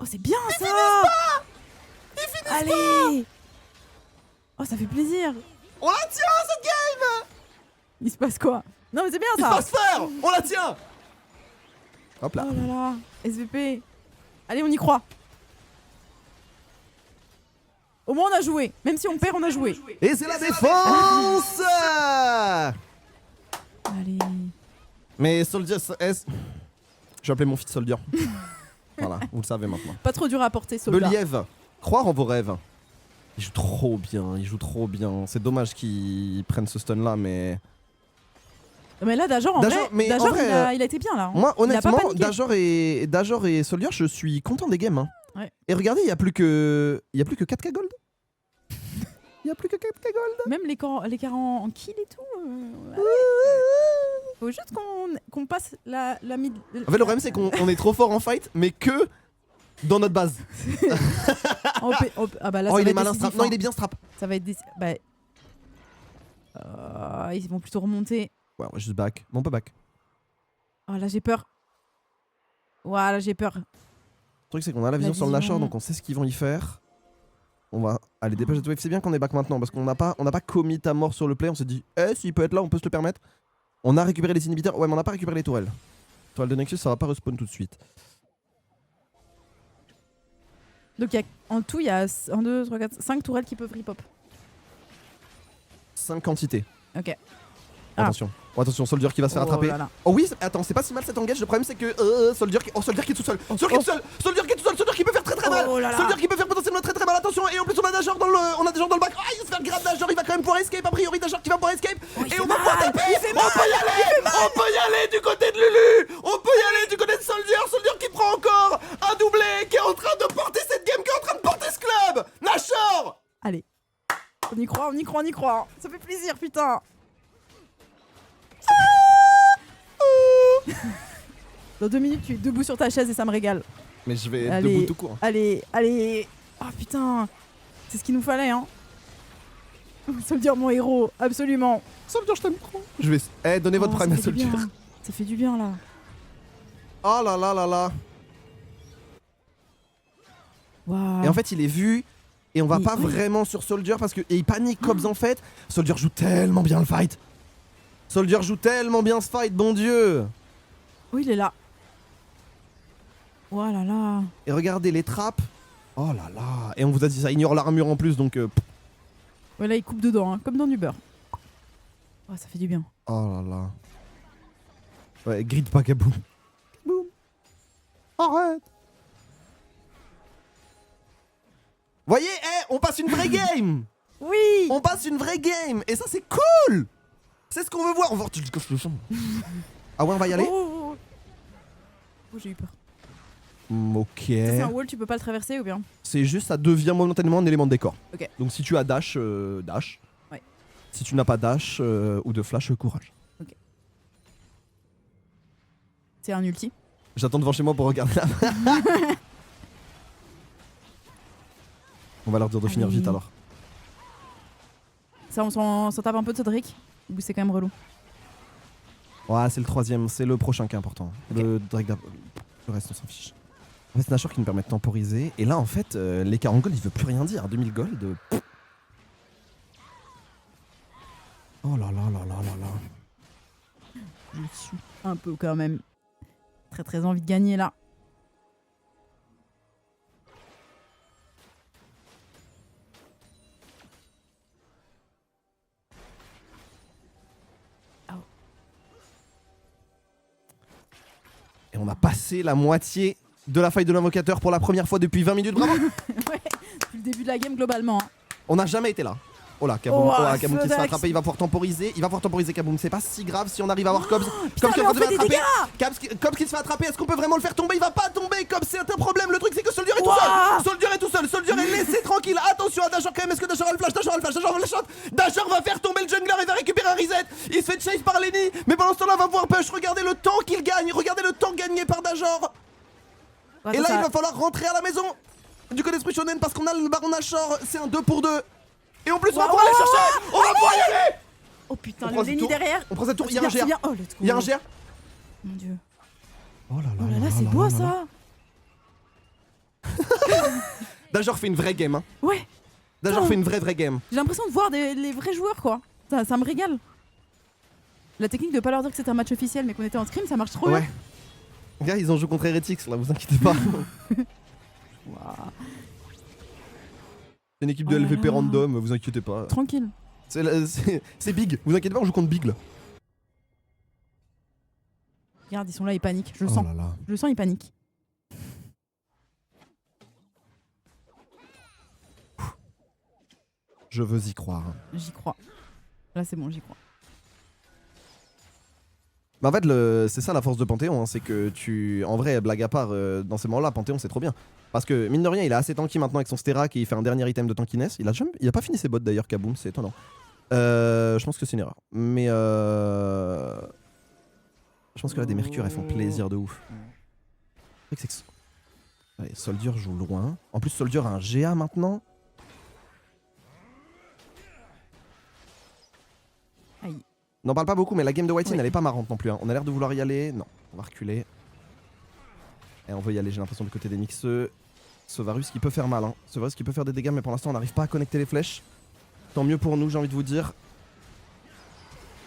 Oh, c'est bien ça.
Ils finissent pas.
Allez. Oh, ça fait plaisir.
On la tient cette game.
Il se passe quoi? Non mais c'est bien ça.
Il se passe faire. On la tient. Hop là.
Oh là là. SVP. Allez, on y croit. Au moins on a joué. Même si on perd, on a joué.
Et c'est la défense.
Allez.
Mais Soldier, je vais appeler mon fils Soldier. Voilà, vous le savez maintenant.
Pas trop dur à porter, Soldier.
Believ, croire en vos rêves. Il joue trop bien, C'est dommage qu'ils prennent ce stun là, mais...
Mais là, Dajor, en vrai, il a été bien là. Hein.
Moi, honnêtement, Dajor et Soldier, je suis content des games. Hein.
Ouais.
Et regardez, il y a plus que 4K gold. Il y a plus que 4K gold.
Même les 40 en kill et tout. Faut juste qu'on passe la mid.
En fait, le problème, c'est qu'on est trop fort en fight, mais que dans notre base.
Ah bah là,
il est malin strap. Non, il est bien strap.
Ça va être ils vont plutôt remonter.
Ouais, on va juste back. Bon, on peut back.
Oh là, j'ai peur. Voilà, j'ai peur.
Le truc, c'est qu'on a la vision sur le Nashor, donc on sait ce qu'ils vont y faire. On va aller dépêcher de wave. C'est bien qu'on est back maintenant parce qu'on n'a pas commit à mort sur le play. On s'est dit, s'il peut être là, on peut se le permettre. On a récupéré les inhibiteurs. Ouais, mais on n'a pas récupéré les tourelles. Tourelle de Nexus, ça va pas respawn tout de suite.
Donc en tout, il y a 1, 2, 3, 4, 5 tourelles qui peuvent repop.
5 quantités.
Ok.
Attention. Oh, attention, Soldier qui va se faire attraper. Oh oui, attends, c'est pas si mal cet engage. Le problème, c'est que Soldier qui est tout seul. Soldier qui peut faire très mal. Soldier qui peut faire potentiellement très mal. Attention, et en plus, on a des gens dans le back. Il va se faire grab Dajor. Il va quand même pouvoir escape. A priori, Dajor qui va pouvoir escape. Et on va pouvoir taper. On peut y aller du côté de Lulu. On peut y aller du côté de Soldier. Soldier qui prend encore un doublé. Qui est en train de porter cette game. Qui est en train de porter ce club. Nashor.
Allez. On y croit. Ça fait plaisir, putain. Dans 2 minutes, tu es debout sur ta chaise et ça me régale.
Mais je vais être debout tout court.
Allez. Oh putain. C'est ce qu'il nous fallait, hein. Soldier, mon héros, absolument.
Soldier, je t'aime trop. Je vais... donnez votre prime à Soldier.
Ça fait du bien, là.
Oh là là.
Wow.
Et en fait, il est vu. Et on va pas vraiment sur Soldier parce que il panique Cobbs en fait. Soldier joue tellement bien le fight. Soldier joue tellement bien ce fight, bon Dieu.
Oh, il est là. Oh là là.
Et regardez les trappes. Oh là là. Et on vous a dit ça ignore l'armure en plus donc.
Ouais, là il coupe dedans, hein, comme dans du beurre. Oh, ça fait du bien.
Oh là là. Ouais, gride pas Kaboom. Kaboom. Arrête. Voyez, on passe une vraie game.
Oui.
On passe une vraie game. Et ça c'est cool. C'est ce qu'on veut voir. On va voir, tu le coffres le champ. Ah ouais, on va y aller.
Oh, j'ai eu peur.
Ok.
C'est un wall, tu peux pas le traverser ou bien?
C'est juste, ça devient momentanément un élément de décor.
Ok.
Donc si tu as dash, dash.
Ouais.
Si tu n'as pas dash ou de flash, courage.
Ok. C'est un ulti.
J'attends devant chez moi pour regarder la On va leur dire de finir vite alors.
Ça, on s'en tape un peu de ce Drake? Ou c'est quand même relou?
Ouais, c'est le troisième, c'est le prochain qui est important. Okay. Le Drake le reste, on s'en fiche. En fait, c'est Nashor qui nous permet de temporiser. Et là, en fait, les 40 gold, il veut plus rien dire. 2000 gold. Oh là là là là là là.
Je suis un peu quand même très envie de gagner là.
Et on a passé la moitié de la faille de l'invocateur pour la première fois depuis 20 minutes. Bravo.
Ouais, depuis le début de la game globalement. Hein.
On n'a jamais été là. Oh là, Kaboom, Kaboom qui se fait attraper, il va pouvoir temporiser. Il va pouvoir temporiser Kaboom, c'est pas si grave si on arrive à avoir Cobbs. Cobbs qui est en train de l'attraper. Cobbs qui se fait attraper, est-ce qu'on peut vraiment le faire tomber? Il va pas tomber, Cobbs, c'est un problème. Le truc c'est que Soldier est tout seul. Soldier est tout seul, Soldier est laissé tranquille. Attention à Dashor quand même, est-ce que Dashor a le flash? Dashor a le flash, Dashor a le shot. Dashor va faire tomber le jungler et va récupérer un reset. Il se fait chase par Lenny, mais pendant ce temps-là, va pouvoir push. Regardez le temps qu'il gagne, regardez le temps gagné par Dashor. Et là, il va falloir rentrer à la maison du côté de Shonen parce qu'on a le baron Nashor, c'est un 2 pour 2. Et en plus, on va pouvoir aller chercher. On va pouvoir y aller.
Oh putain, le Lenny derrière.
On prend sa tour, il y a un GR. Il y a un GR.
Mon dieu.
Oh là là,
c'est beau ça.
Dashor fait une vraie game. Hein.
Ouais.
Dashor fait une vraie game.
J'ai l'impression de voir les vrais joueurs quoi. Ça me régale. La technique de pas leur dire que c'était un match officiel mais qu'on était en scrim, ça marche trop bien.
Ouais. Gars, ils ont joué contre Heretics là, vous inquiétez pas. C'est une équipe de LVP random, vous inquiétez pas.
Tranquille.
C'est Big, vous inquiétez pas, on joue contre Big là.
Regarde, ils sont là, ils paniquent. Je le sens.
Là.
Je le sens, ils paniquent.
Je veux y croire.
J'y crois. Là, c'est bon, j'y crois.
Bah en fait, c'est ça la force de Panthéon, hein, c'est que en vrai, blague à part, dans ces moments-là, Panthéon c'est trop bien. Parce que mine de rien, il est assez tanky maintenant avec son Sterak et il fait un dernier item de tankiness. Il a pas fini ses bots d'ailleurs, Kaboom, c'est étonnant. Je pense que c'est une erreur. Mais je pense que là, des Mercure, elles font plaisir de ouf. Allez, Soldier joue loin. En plus, Soldier a un GA maintenant.
Aïe.
N'en parle pas beaucoup, mais la game de Whitey, elle est pas marrante non plus. Hein. On a l'air de vouloir y aller. Non, on va reculer. Et on veut y aller, j'ai l'impression, du côté des mixeux. Ce Varus qui peut faire mal. Hein. Ce Varus qui peut faire des dégâts, mais pour l'instant, on n'arrive pas à connecter les flèches. Tant mieux pour nous, j'ai envie de vous dire.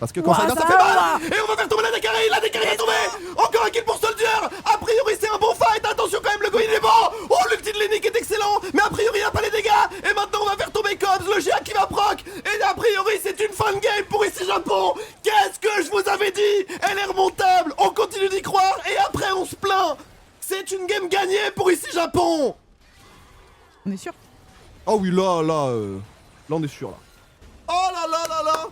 Parce que quand ça fait mal. Et on va faire tomber la décarrée. La décarrée va tomber. Encore un kill pour Soldier. A priori, c'est un bon fight. Attention quand même, le go il est bon. Oh, l'ulti de Lenny qui est excellent. Mais a priori, il n'y a pas les dégâts. Et maintenant, on va faire tomber Cobbs, le GA qui va proc. Et a priori, c'est une fun game pour ici Japon. Qu'est-ce que je vous avais dit? Elle est remontable. On continue d'y croire. Et après, on se plaint. C'est une game gagnée pour ici Japon.
On est sûr?
Oh oui, là, on est sûr là. Oh là là là là.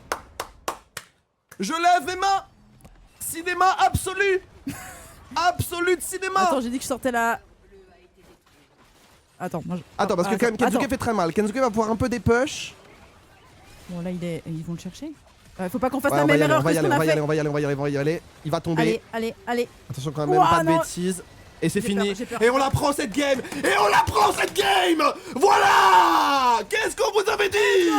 Je lève mes mains. Cinéma absolu. Absolu de cinéma.
Attends, j'ai dit que je sortais la... Attends, moi je...
Attends, parce que quand même Kensuke fait très mal. Kensuke va pouvoir un peu des push.
Bon là, ils vont le chercher. Faut pas qu'on fasse la même erreur que ce qu'on a fait.
On va y aller. Il va tomber.
Allez.
Attention quand même, pas de bêtises. Et c'est fini.
Peur.
Et on la prend cette game. Voilà. Qu'est-ce qu'on vous avait dit?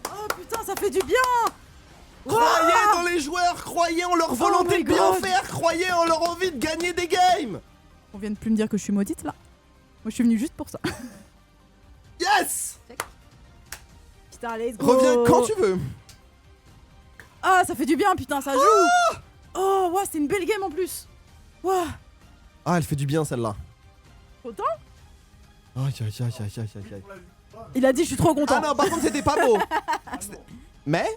Oh putain, ça fait du bien.
Croyez dans les joueurs, croyez en leur volonté de bien faire, croyez en leur envie de gagner des games.
On vient de plus me dire que je suis maudite là. Moi je suis venue juste pour ça.
Yes.
Putain, let's go.
Reviens quand tu veux.
Ah, ça fait du bien, putain, ça joue. Oh, ouais, c'est une belle game en plus. Ouah.
Ah, elle fait du bien celle-là.
Content?
Aïe.
Il a dit, je suis trop content.
Ah non, par contre, c'était pas beau. Mais.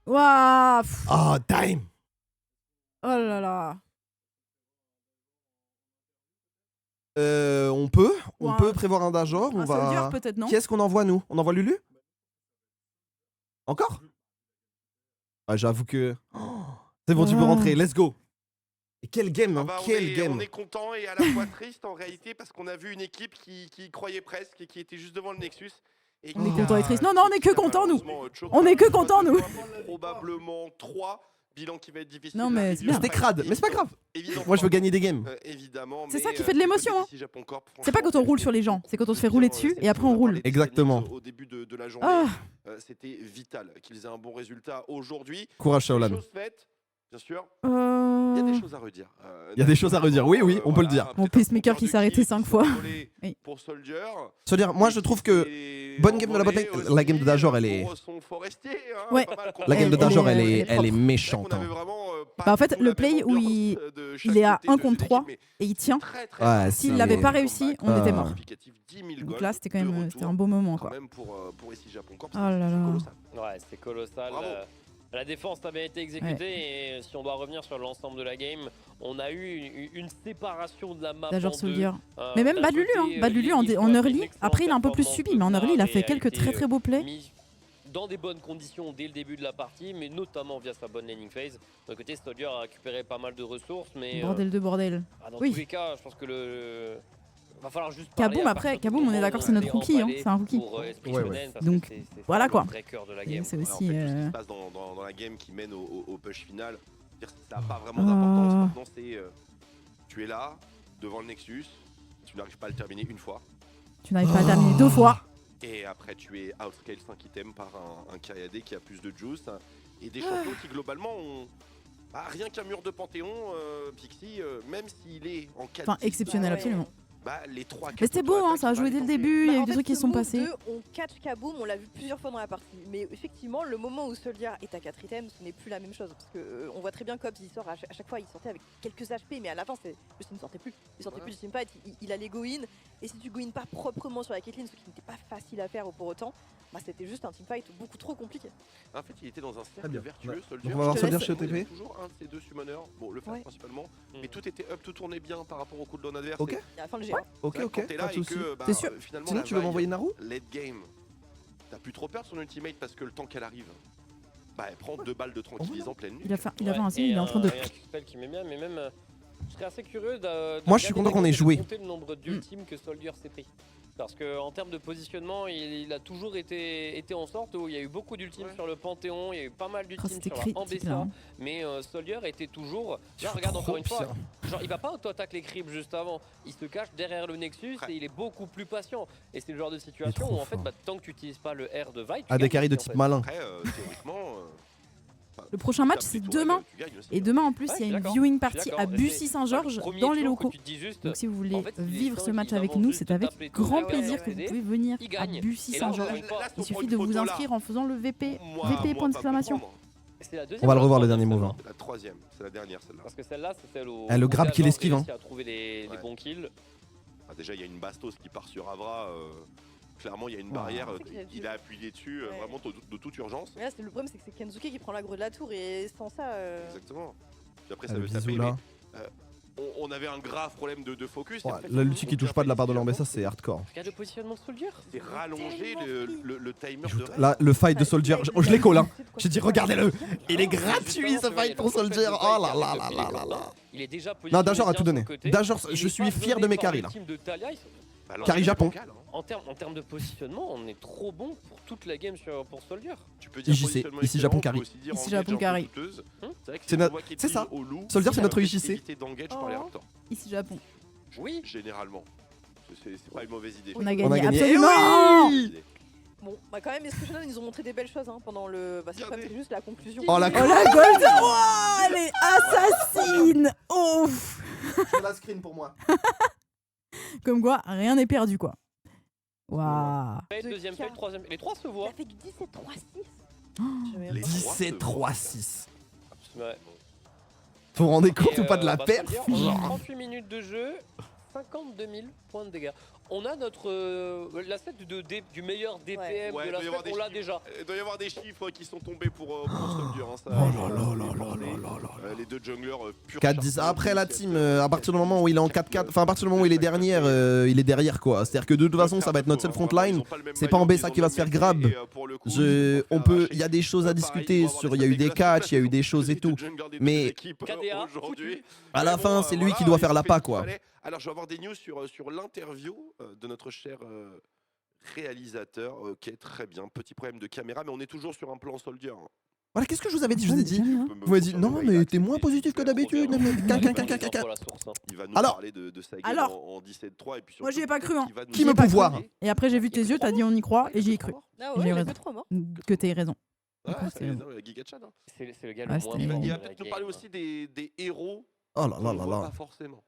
Waouh.
Oh, damn.
Oh là là.
On peut prévoir un Dajor. On va.
Soldier peut-être, non?
Qui est-ce qu'on envoie nous? On envoie Lulu? Encore? Ah, j'avoue que. Oh, c'est bon, tu peux rentrer. Let's go. Et quel game, hein, quel game.
On est content et à la fois triste en réalité parce qu'on a vu une équipe qui croyait presque et qui était juste devant le Nexus. Et
On est content et triste. Non, on est que content nous.
Choco
On est que content nous.
Probablement 3. Bilan qui va être difficile.
Non, mais c'est bien.
C'était crade, mais c'est pas grave.
Évidemment.
Moi je veux gagner des games.
Évidemment.
C'est ça qui fait de l'émotion. Hein. C'est pas quand on roule sur les gens, c'est quand on se fait rouler dessus et après on roule.
Exactement.
Au début de la journée, c'était vital qu'ils aient un bon résultat aujourd'hui.
Courage Shaolan.
Bien sûr. Il y a des choses à redire.
Il y a des choses à redire, oui, on peut le dire.
Mon pacemaker qui s'est arrêté 5 fois.
Oui. Pour Soldier.
Soldier, moi je trouve que bonne game de la botte, la game de Dajor elle est.
Ouais.
La game de Dajor elle est méchante.
Bah en fait le play où il est à 1 contre 3 et il tient.
Ouais,
s'il l'avait pas réussi, on était mort. Donc là c'était quand même un beau moment quoi.
Oh
là là.
Ouais, c'était colossal. La défense a bien été exécutée et si on doit revenir sur l'ensemble de la game, on a eu une séparation de la map.
Dajor Soldier. Mais même Bad Lulu, hein. Bad Lulu en early, après il a un peu plus subi, mais en early il a fait quelques très beaux plays.
Dans des bonnes conditions dès le début de la partie, mais notamment via sa bonne laning phase. De côté, Soldier a récupéré pas mal de ressources, mais...
Bordel de bordel.
Dans tous les cas, je pense que va falloir juste
Kaboom après, Kaboom on est d'accord c'est notre rookie, hein. C'est un rookie. Donc voilà quoi. C'est aussi...
ce qui se passe dans la game qui mène au push final, ça n'a pas vraiment d'importance. Maintenant c'est... tu es là, devant le Nexus, tu n'arrives pas à le terminer une fois.
Tu n'arrives pas à terminer 2 fois.
Et après tu es outscale 5 items par un Kyriade qui a plus de juice. Et des champions qui globalement ont... rien qu'un mur de Panthéon, Pixie, même s'il est en 4...
Enfin exceptionnel absolument.
Les 3,
mais c'était beau, hein, ça a joué dès le début, il y a eu des trucs qui sont passés.
On catch Kaboom, on l'a vu plusieurs fois dans la partie. Mais effectivement, le moment où Soldier est à 4 items, ce n'est plus la même chose. Parce que on voit très bien Cobbs, il sort à chaque fois, il sortait avec quelques HP, mais à la fin, il ne sortait plus. Il sortait plus du teamfight, il allait go in. Et si tu go in pas proprement sur la Caitlyn, ce qui n'était pas facile à faire pour autant, c'était juste un teamfight beaucoup trop compliqué.
En fait, il était dans un cercle vertueux, Soldier.
Donc on va voir Soldier chez OTP.
Toujours un de ces deux summoners, bon le Flash principalement, mais tout était up, tout tournait bien par rapport au cooldown adverse.
Ok.
À la fin, le G1.
Ok, pas de soucis.
T'es sûr?
Sinon tu veux m'envoyer Naru?
Late game, t'as plus trop peur de son ultimate parce que le temps qu'elle arrive, elle prend 2 balles de tranquillise en pleine nuit.
Il a fait un signe, il est en train de...
Il y a un spell qui met bien, mais même... Je serais assez curieux de
moi je suis content qu'on ait joué.
compter le nombre d'ultimes que Soldier s'est pris. Parce qu'en termes de positionnement, il a toujours été en sorte où il y a eu beaucoup d'ultimes sur le Panthéon, il y a eu pas mal d'ultimes sur la Ambessa, mais Soldier était toujours... Là regarde encore une fois, genre il va pas auto-attaque les creeps juste avant, il se cache derrière le Nexus et il est beaucoup plus patient. Et c'est le genre de situation où en fait tant que tu n'utilises pas le R de Vi,
des carries de type malin.
Après, théoriquement...
Le prochain match c'est demain, et demain en plus il y a une viewing party à Bussy-Saint-Georges dans les locaux. Donc si vous voulez vivre ce match avec nous, c'est avec grand plaisir que vous pouvez venir à Bussy-Saint-Georges. Il suffit de vous inscrire en faisant le VP, point d'exclamation.
On va le revoir le dernier move.
La troisième, c'est la dernière celle-là.
Parce que celle-là c'est celle où...
le grab qui l'esquive.
a trouvé les bons kills.
Déjà il y a une Bastos qui part sur Avra. Clairement, il y a une barrière, il a appuyé dessus vraiment de toute urgence.
Mais là, le problème, c'est que c'est Kensuke qui prend l'aggro de la tour et sans ça.
Exactement. Puis après, ça veut taper. Mais, on avait un grave problème de focus.
Ouais, la l'ulti qui touche pas de la part de l'Ambessa, c'est hardcore.
Regarde le positionnement de Soldier.
C'est rallongé le timer de
là, le fight de Soldier, je l'ai call. Hein. J'ai dit, regardez-le. Il est gratuit ce fight pour Soldier. Oh là là là là là là.
Il est déjà positionné.
Non, Dajor a tout donné. Dajor, je suis fier de mes carries là. Carry Japon.
En termes de positionnement, on est trop bon pour toute la game pour Soldier.
Tu peux dire
ici Japon carry.
Ici Japon carry.
C'est ça. Soldier c'est notre IJC.
Ici Japon.
Oui.
Généralement. C'est pas une mauvaise idée.
On a gagné. Absolument.
Bon, quand même, Escochon, ils nous ont montré des belles choses pendant le... c'est juste la conclusion.
Oh la
gold. Oh, elle est assassine. Ouf.
Je la screen pour moi.
Comme quoi, rien n'est perdu, quoi. Waouh.
Deuxième fake, troisième. Les trois se voient.
Il a fait du 17-3-6.
Les
17-3-6.
Ouais.
Vous vous rendez compte ou pas de la perf?
On a 38 minutes de jeu, 52 000 points de dégâts. On a notre l'asset du meilleur DPM de la semaine, on l'a déjà.
Il doit y avoir des chiffres qui sont tombés pour Soldier. Les deux junglers purs.
4-10. Après la team, à partir du moment où il est en 4-4, enfin à partir du moment où il est dernière, il est derrière quoi. C'est-à-dire que de toute façon, ça va être notre seul frontline. C'est pas en BSA qui va se faire grab. Il y a des choses à discuter sur. Il y a eu des catchs, il y a eu des choses et tout. Mais à la fin, c'est lui qui doit faire l'appât quoi.
Alors, je vais avoir des news sur l'interview de notre cher réalisateur. Ok, très bien. Petit problème de caméra, mais on est toujours sur un plan Soldier.
Voilà, qu'est-ce que je vous avais dit? Je vous ai dit. Vous m'avez dit non, mais t'es moins positif que d'habitude.
Il va nous parler de sa game en 17-3 et puis surtout.
Moi, j'y ai pas cru. Hein.
Qui me pouvoir?
Et après, j'ai vu tes yeux, t'as dit on y croit, et j'y ai cru.
J'ai
raison. Que t'aies raison.
C'est
le gars le moins.
Il va peut-être nous parler aussi des héros.
Oh là là là là.
Pas forcément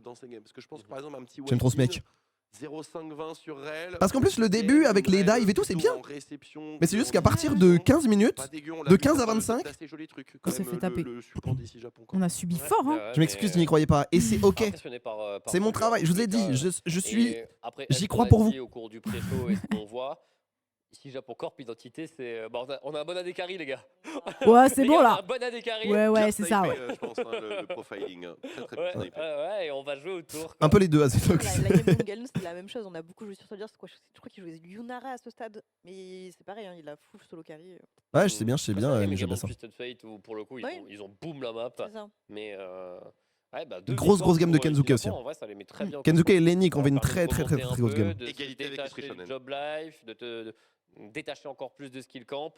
dans ces games. Parce que je pense que par exemple, un petit.
J'aime trop ce mec.
0,5-20 sur réel.
Parce qu'en plus, le début avec les dives et tout, c'est bien. Mais c'est juste qu'à partir de 15 minutes, de 15 à 25,
on s'est fait taper. On a subi fort, hein.
Je m'excuse, n'y croyez pas. Et c'est ok. C'est mon travail. Je vous ai dit, j'y crois pour vous.
Au cours du pré-show et ce qu'on voit. Ici, Japon Corp, identité, c'est. Bon, on a un bon ADCarry, les gars.
Ouais, c'est bon là.
Un bon ADCarry.
Ouais, c'est ça, ouais.
Je pense, le profiling. Très
ouais, et on va jouer autour.
Un peu les deux, Azetox.
La game de Galnou, c'était la même chose. On a beaucoup joué sur Soldier. Je crois qu'il jouait Yunara à ce stade. Mais c'est pareil, hein, il a full solo carry.
Ouais, je sais bien, mais j'aime bien ça.
Fate, où pour le coup, ils ont boom la map. Mais. Ouais, bah,
grosse game de Kenzuke aussi.
En vrai, ça les met très bien.
Kenzuke et Lenny qui ont fait une très grosse game.
Égalité avec Esprichonen.
Job life, de détacher encore plus de skill camp.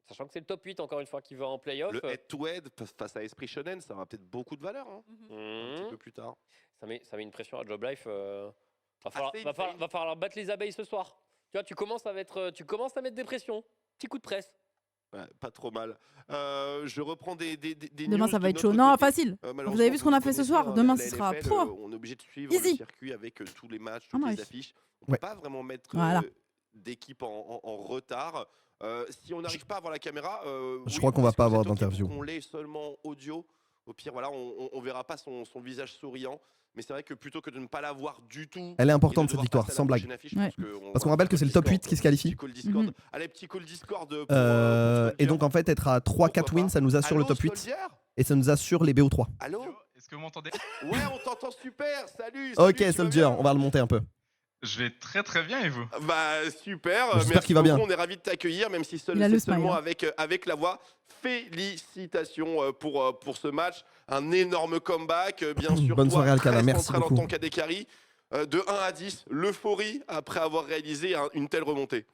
Sachant que c'est le top 8 encore une fois qui va en playoff.
Le head-to-head face à Esprit Shonen, ça aura peut-être beaucoup de valeur un petit peu plus tard.
Ça met une pression à Job Life. Va falloir battre les abeilles ce soir. Tu vois, tu commences à mettre des pressions. Petit coup de presse.
Ouais, pas trop mal. Je reprends des
Demain,
news
ça va
de
être chaud.
notre
Non,
côté.
facile. Vous avez vu ce qu'on a fait ce soir. Demain, ce sera pro.
On est obligé de suivre le circuit avec tous les matchs, toutes les affiches. On ne peut pas vraiment mettre d'équipe en retard. Si on n'arrive pas à voir la caméra,
je crois qu'on va pas avoir d'interview.
On l'est seulement audio. Au pire, voilà, on verra pas son visage souriant. Mais c'est vrai que plutôt que de ne pas la voir du tout.
Elle est importante cette victoire, sans blague. Parce qu'on rappelle que c'est le top 8 qui se qualifie.
Allez, petit call Discord.
Et donc en fait, être à 3-4 wins, ça nous assure le top 8. Et ça nous assure les BO3.
Allô?
Est-ce que vous m'entendez?
Ouais, on t'entend super. Salut.
Ok, Soldier, on va le monter un peu.
Je vais très bien et vous?
Bah super,
j'espère qu'il va bien.
On est ravis de t'accueillir, même si seulement avec la voix. Félicitations pour ce match, un énorme comeback, bien sûr.
Bonne soirée Alcana, merci beaucoup.
En tant qu'ADCarry, de 1 à 10, l'euphorie après avoir réalisé une telle remontée.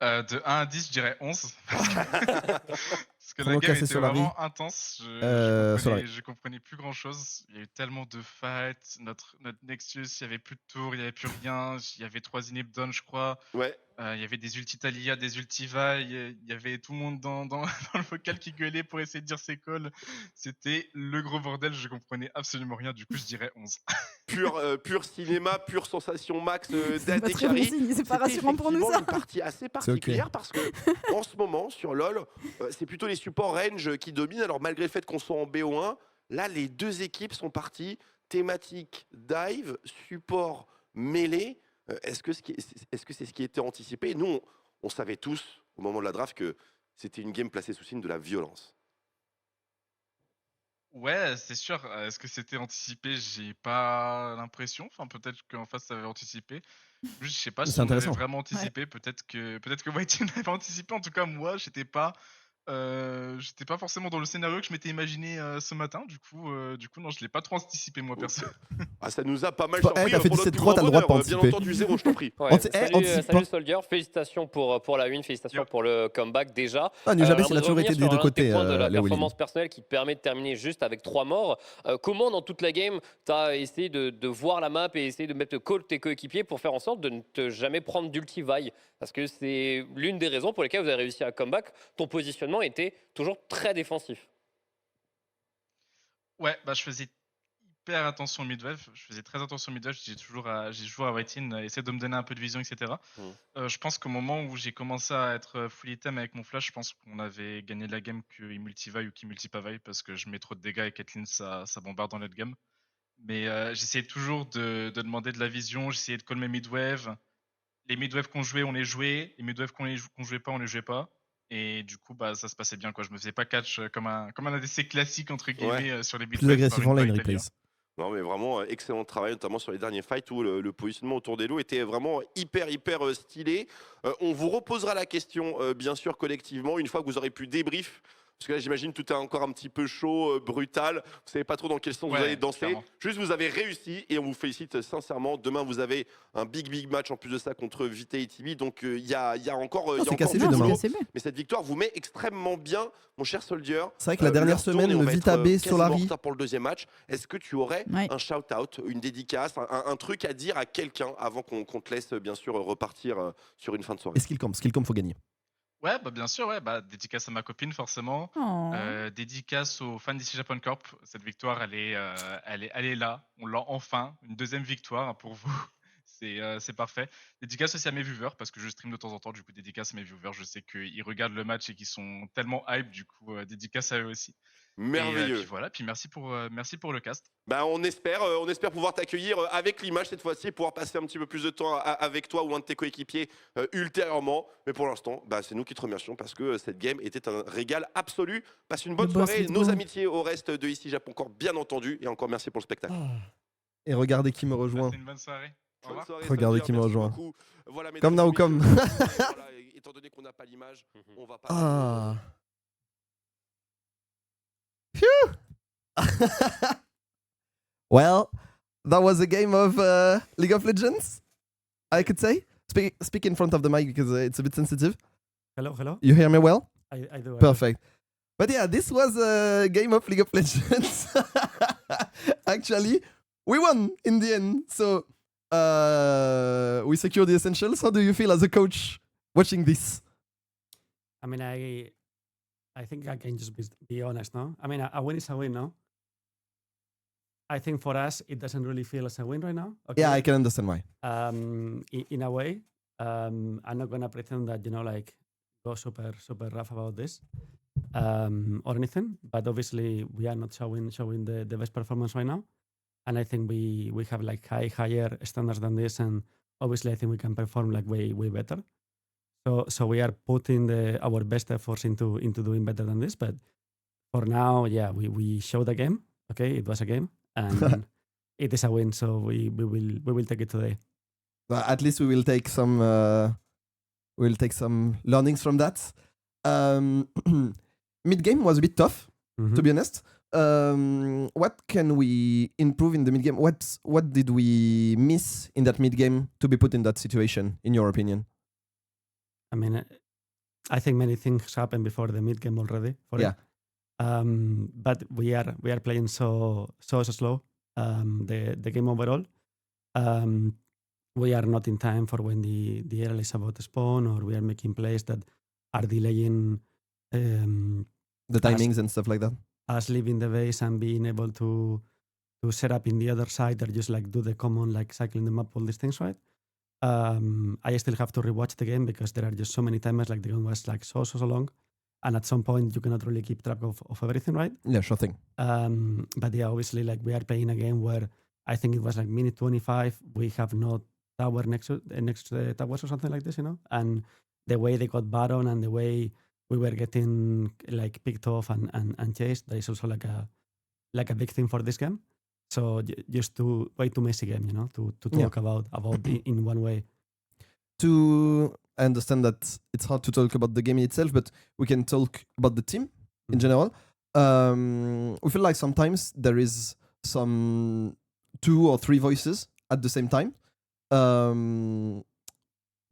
De 1 à 10, je dirais 11. Parce que la game était vraiment intense. Je comprenais plus grand chose. Il y a eu tellement de fights. Notre Nexus, il n'y avait plus de tours, il n'y avait plus rien. Il y avait 3 inhib down, je crois.
Ouais.
Il y avait des ulti Talia, des ulti Vi. Il y avait tout le monde dans le vocal qui gueulait pour essayer de dire ses calls. C'était le gros bordel. Je comprenais absolument rien. Du coup, je dirais 11.
Pur cinéma, pure sensation max d'ADCarry.
C'est pas rassurant pour nous, ça.
Une partie assez particulière parce que en ce moment, sur LoL, c'est plutôt les supports range qui dominent. Alors, malgré le fait qu'on soit en BO1, là, les deux équipes sont parties. Thématique dive, support mêlée. Est-ce que c'est ce qui était anticipé? Nous, on savait tous, au moment de la draft, que c'était une game placée sous signe de la violence.
Ouais, c'est sûr. Est-ce que c'était anticipé? J'ai pas l'impression. Enfin, peut-être qu'en face, ça avait anticipé. Je sais pas si on avait vraiment anticipé. Ouais. Peut-être que White Team avait anticipé. En tout cas, moi, j'étais pas forcément dans le scénario que je m'étais imaginé ce matin. Du coup, non, je l'ai pas trop anticipé moi perso.
Ah, ça nous a pas mal surpris.
T'as fait 17-3, t'as le droit de pas anticiper.
Bien entendu, 0, je t'en prie.
Ouais, salut Soldier, félicitations pour la win, félicitations pour le comeback déjà.
Jamais c'est la toujours été des deux côtés.
De la performance personnelle qui te permet de terminer juste avec 3 morts. Comment dans toute la game t'as essayé de voir la map et essayer de mettre call tes coéquipiers pour faire en sorte de ne te jamais prendre d'ulti Vi? Parce que c'est l'une des raisons pour lesquelles vous avez réussi à comeback. Ton positionnement était toujours très défensif.
Ouais, bah je faisais hyper attention au midwave. Je faisais très attention au midwave. J'ai toujours à White-In, essayer de me donner un peu de vision, etc. Je pense qu'au moment où j'ai commencé à être full item avec mon flash, je pense qu'on avait gagné la game qu'il multivaille ou qu'il multipavaille parce que je mets trop de dégâts et Caitlyn ça bombarde en late game. Mais j'essayais toujours de demander de la vision, j'essayais de call mes midwave. Les midwave qu'on jouait, on les jouait. Les midwave qu'on jouait pas, on les jouait pas. Et du coup, bah, ça se passait bien, quoi. Je me faisais pas catch comme un ADC classique, entre guillemets, sur les midwave.
Plus agressif en lane replays.
Non mais vraiment excellent travail, notamment sur les derniers fights où le positionnement autour des lots était vraiment hyper stylé. On vous reposera la question bien sûr collectivement une fois que vous aurez pu débrief. Parce que là, j'imagine tout est encore un petit peu chaud, brutal. Vous savez pas trop dans quel sens vous allez danser. Clairement. Juste, vous avez réussi et on vous félicite sincèrement. Demain, vous avez un big match en plus de ça contre Vité et Tibi. Donc, il y a encore.
C'est cassé demain.
Mais cette victoire vous met extrêmement bien, mon cher Soldier.
C'est vrai que la dernière semaine, le Vita B Solari.
Pour le deuxième match, est-ce que tu aurais un shout-out, une dédicace, un truc à dire à quelqu'un avant qu'on te laisse bien sûr repartir sur une fin de soirée?
Et Skillcamp, faut gagner.
Ouais, bah bien sûr, dédicace à ma copine forcément. Dédicace aux fans d'ici Japan Corp. Cette victoire, elle est là. On l'a enfin, une deuxième victoire pour vous. C'est parfait. Dédicace aussi à mes viewers parce que je stream de temps en temps. Du coup, dédicace à mes viewers. Je sais qu'ils regardent le match et qu'ils sont tellement hype. Du coup, dédicace à eux aussi.
Merveilleux.
Et puis voilà, puis merci pour le cast.
Bah on espère pouvoir t'accueillir avec l'image cette fois-ci et pouvoir passer un petit peu plus de temps avec toi ou un de tes coéquipiers ultérieurement. Mais pour l'instant, c'est nous qui te remercions parce que cette game était un régal absolu. Passe une bonne soirée. Nos amitiés au reste de ici Japon Corp, bien entendu. Et encore merci pour le spectacle.
Et regardez qui me rejoint.
Passez une bonne soirée.
Regardez qui me rejoint.
Voilà,
comme Naocom.
Voilà, étant donné qu'on n'a pas l'image, on va pas...
Well, that was a game of League of Legends, I could say. Speak in front of the mic because it's a bit sensitive.
Hello.
You hear me well?
I do.
Perfect. But yeah, this was a game of League of Legends. Actually, we won in the end. So we secured the essentials. How do you feel as a coach watching this?
I mean, I think I can just be honest, no? I mean, a win is a win, no? I think for us, it doesn't really feel as a win right now. Okay?
Yeah, I can understand why.
In a way, I'm not gonna pretend that, go super rough about this or anything. But obviously, we are not showing the best performance right now. And I think we have like higher standards than this. And obviously, I think we can perform like way better. So we are putting our best efforts into doing better than this. But for now, yeah, we showed a game. Okay, it was a game, and it is a win. So we will take it today.
At least we will take some learnings from that. Mid game was a bit tough, to be honest. What can we improve in the mid game? What did we miss in that mid game to be put in that situation, in your opinion?
I mean, I think many things happened before the mid game already. But we are playing so slow. The game overall. We are not in time for when the Herald is about to spawn, or we are making plays that are delaying
the timings and stuff like that.
Us leaving the base and being able to set up in the other side, or just like do the common like cycling the map, all these things, right? I still have to rewatch the game because there are just so many timers. Like the game was like so long, and at some point you cannot really keep track of everything, right?
Yeah, sure thing.
But yeah, obviously, like we are playing a game where I think it was like minute 25. We have no tower next to the towers or something like this, And the way they got Baron and the way we were getting like picked off and chased, that is also like a big thing for this game. So just way too messy game, to talk about in one way.
I understand that it's hard to talk about the game itself, but we can talk about the team in general. We feel like sometimes there is some 2 or 3 voices at the same time.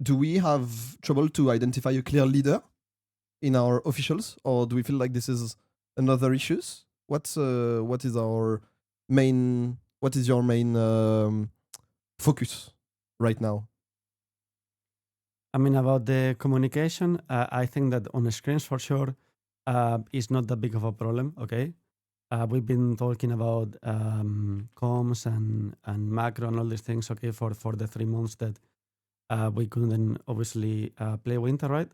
Do we have trouble to identify a clear leader in our officials, or do we feel like this is another issues? What is your main focus right now?
I mean, about the communication, I think that on the screens for sure is not that big of a problem. Okay, we've been talking about comms and macro and all these things, okay, for the 3 months that we couldn't obviously play winter, right?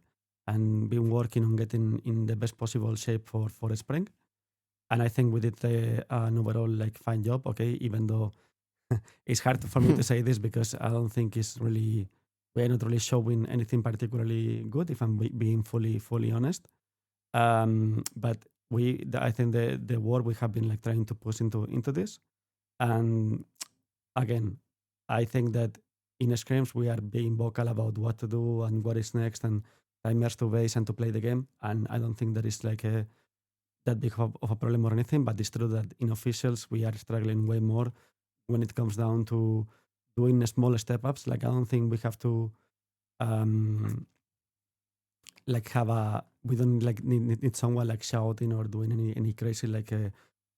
And been working on getting in the best possible shape for spring. And I think we did an overall like fine job, okay, even though it's hard for me to say this because I don't think we're not really showing anything particularly good, if I'm being fully honest. But I think the work we have been like trying to push into this. And again, I think that in scrims we are being vocal about what to do and what is next and timers to base and to play the game. And I don't think there is like that big of a problem or anything, but it's true that in officials we are struggling way more when it comes down to doing small step ups. Like I don't think we have to like we don't like need someone like shouting or doing any crazy like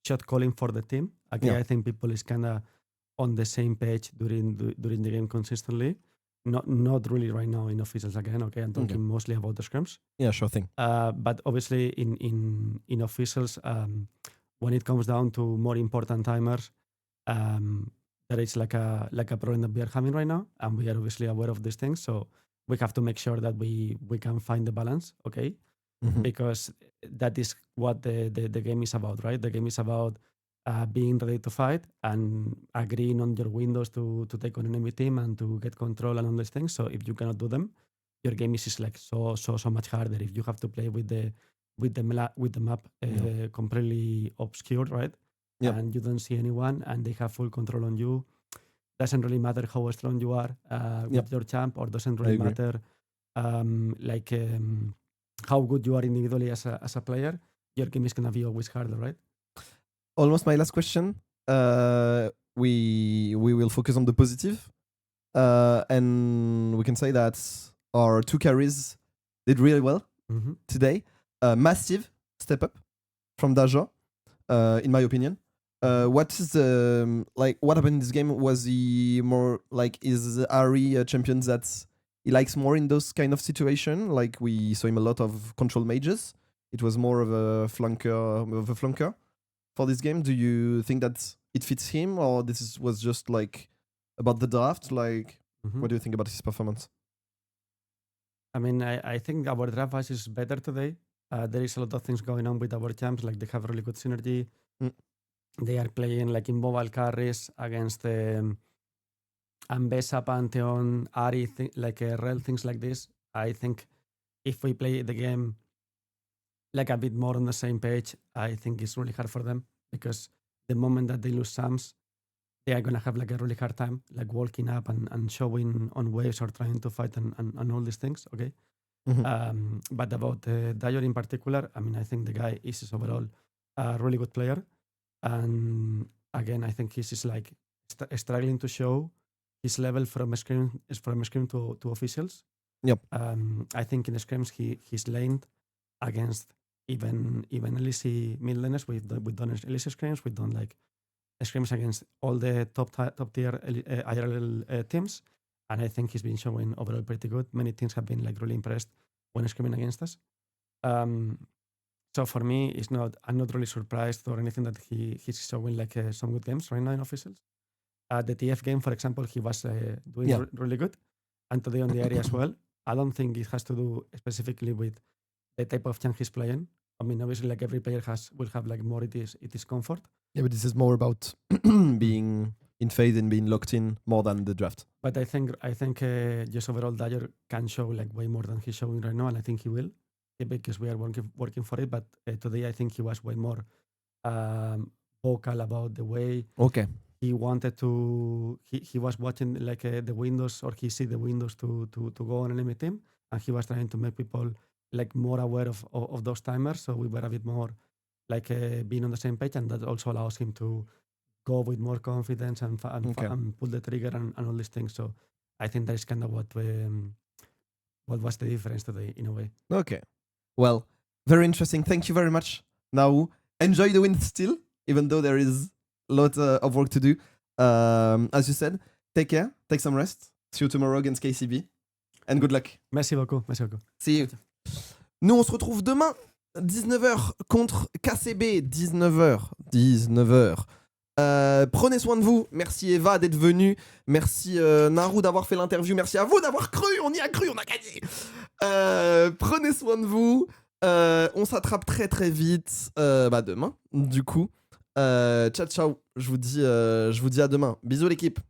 shot calling for the team. Okay, I think people is kind of on the same page during the game consistently. Not really right now in officials again. Okay, I'm talking mostly about the scrims.
Yeah, sure thing.
But obviously in officials, when it comes down to more important timers, there is like a problem that we are having right now, and we are obviously aware of these things. So we have to make sure that we can find the balance, okay? Because that is what the game is about, right? The game is about being ready to fight and agreeing on your windows to take on an enemy team and to get control and all these things. So if you cannot do them, your game is like so much harder. If you have to play with the map completely obscured, right?
Yep.
And you don't see anyone and they have full control on you. Doesn't really matter how strong you are with your champ, or doesn't really matter how good you are individually as a player. Your game is gonna be always harder, right?
Almost my last question. We will focus on the positive, and we can say that our 2 carries did really well today. Massive step up from Daja, in my opinion. What is what happened in this game? Was he more like, is Ari a champion that he likes more in those kind of situation? Like we saw him a lot of control mages. It was more of a flunker for this game. Do you think that it fits him, or was just like about the draft? Like, what do you think about his performance?
I mean, I think our draft wise is better today. There is a lot of things going on with our champs. Like they have really good synergy. They are playing like in mobile carries against Ambessa, Pantheon, Ari, Rel, things like this. I think if we play the game like a bit more on the same page, I think it's really hard for them, because the moment that they lose Sams, they are going to have like a really hard time like walking up and showing on waves or trying to fight and all these things, okay? But about Dior in particular, I mean, I think the guy is overall a really good player. And again, I think he's just like struggling to show his level from scrim to officials.
Yep.
I think in the scrims he's laned against even LEC mid laners. We've done LEC scrims. We've done like scrims against all the top tier IRL teams, and I think he's been showing overall pretty good. Many teams have been like really impressed when scrimming against us. So for me, I'm not really surprised or anything that he's showing like some good games right now in officials. The TF game, for example, he was doing really good, and today on the area as well. I don't think it has to do specifically with the type of champ he's playing. I mean, obviously, like every player will have like more it is comfort.
Yeah, but this is more about being in phase and being locked in more than the draft.
But I think just overall, Dyer can show like way more than he's showing right now, and I think he will, because we are working for it. But today, I think he was way more vocal about the way.
Okay.
He wanted to. He was watching like the windows, or he see the windows to go on an enemy team, and he was trying to make people like more aware of those timers. So we were a bit more like being on the same page, and that also allows him to go with more confidence and pull the trigger and all these things. So I think that is kind of what was the difference today in a way.
Okay. Well, very interesting. Thank you very much. Now enjoy the win still, even though there is a lot of work to do. As you said, take care, take some rest. See you tomorrow against KCB. And good luck.
Merci beaucoup. Merci beaucoup.
See you. Nous, on se retrouve demain 19h contre KCB. 19h. Prenez soin de vous. Merci Eva d'être venue. Merci Naru d'avoir fait l'interview. Merci à vous d'avoir cru. On y a cru, on a gagné. Prenez soin de vous. On s'attrape très très vite. Demain, du coup. Ciao. Je vous dis à demain. Bisous l'équipe.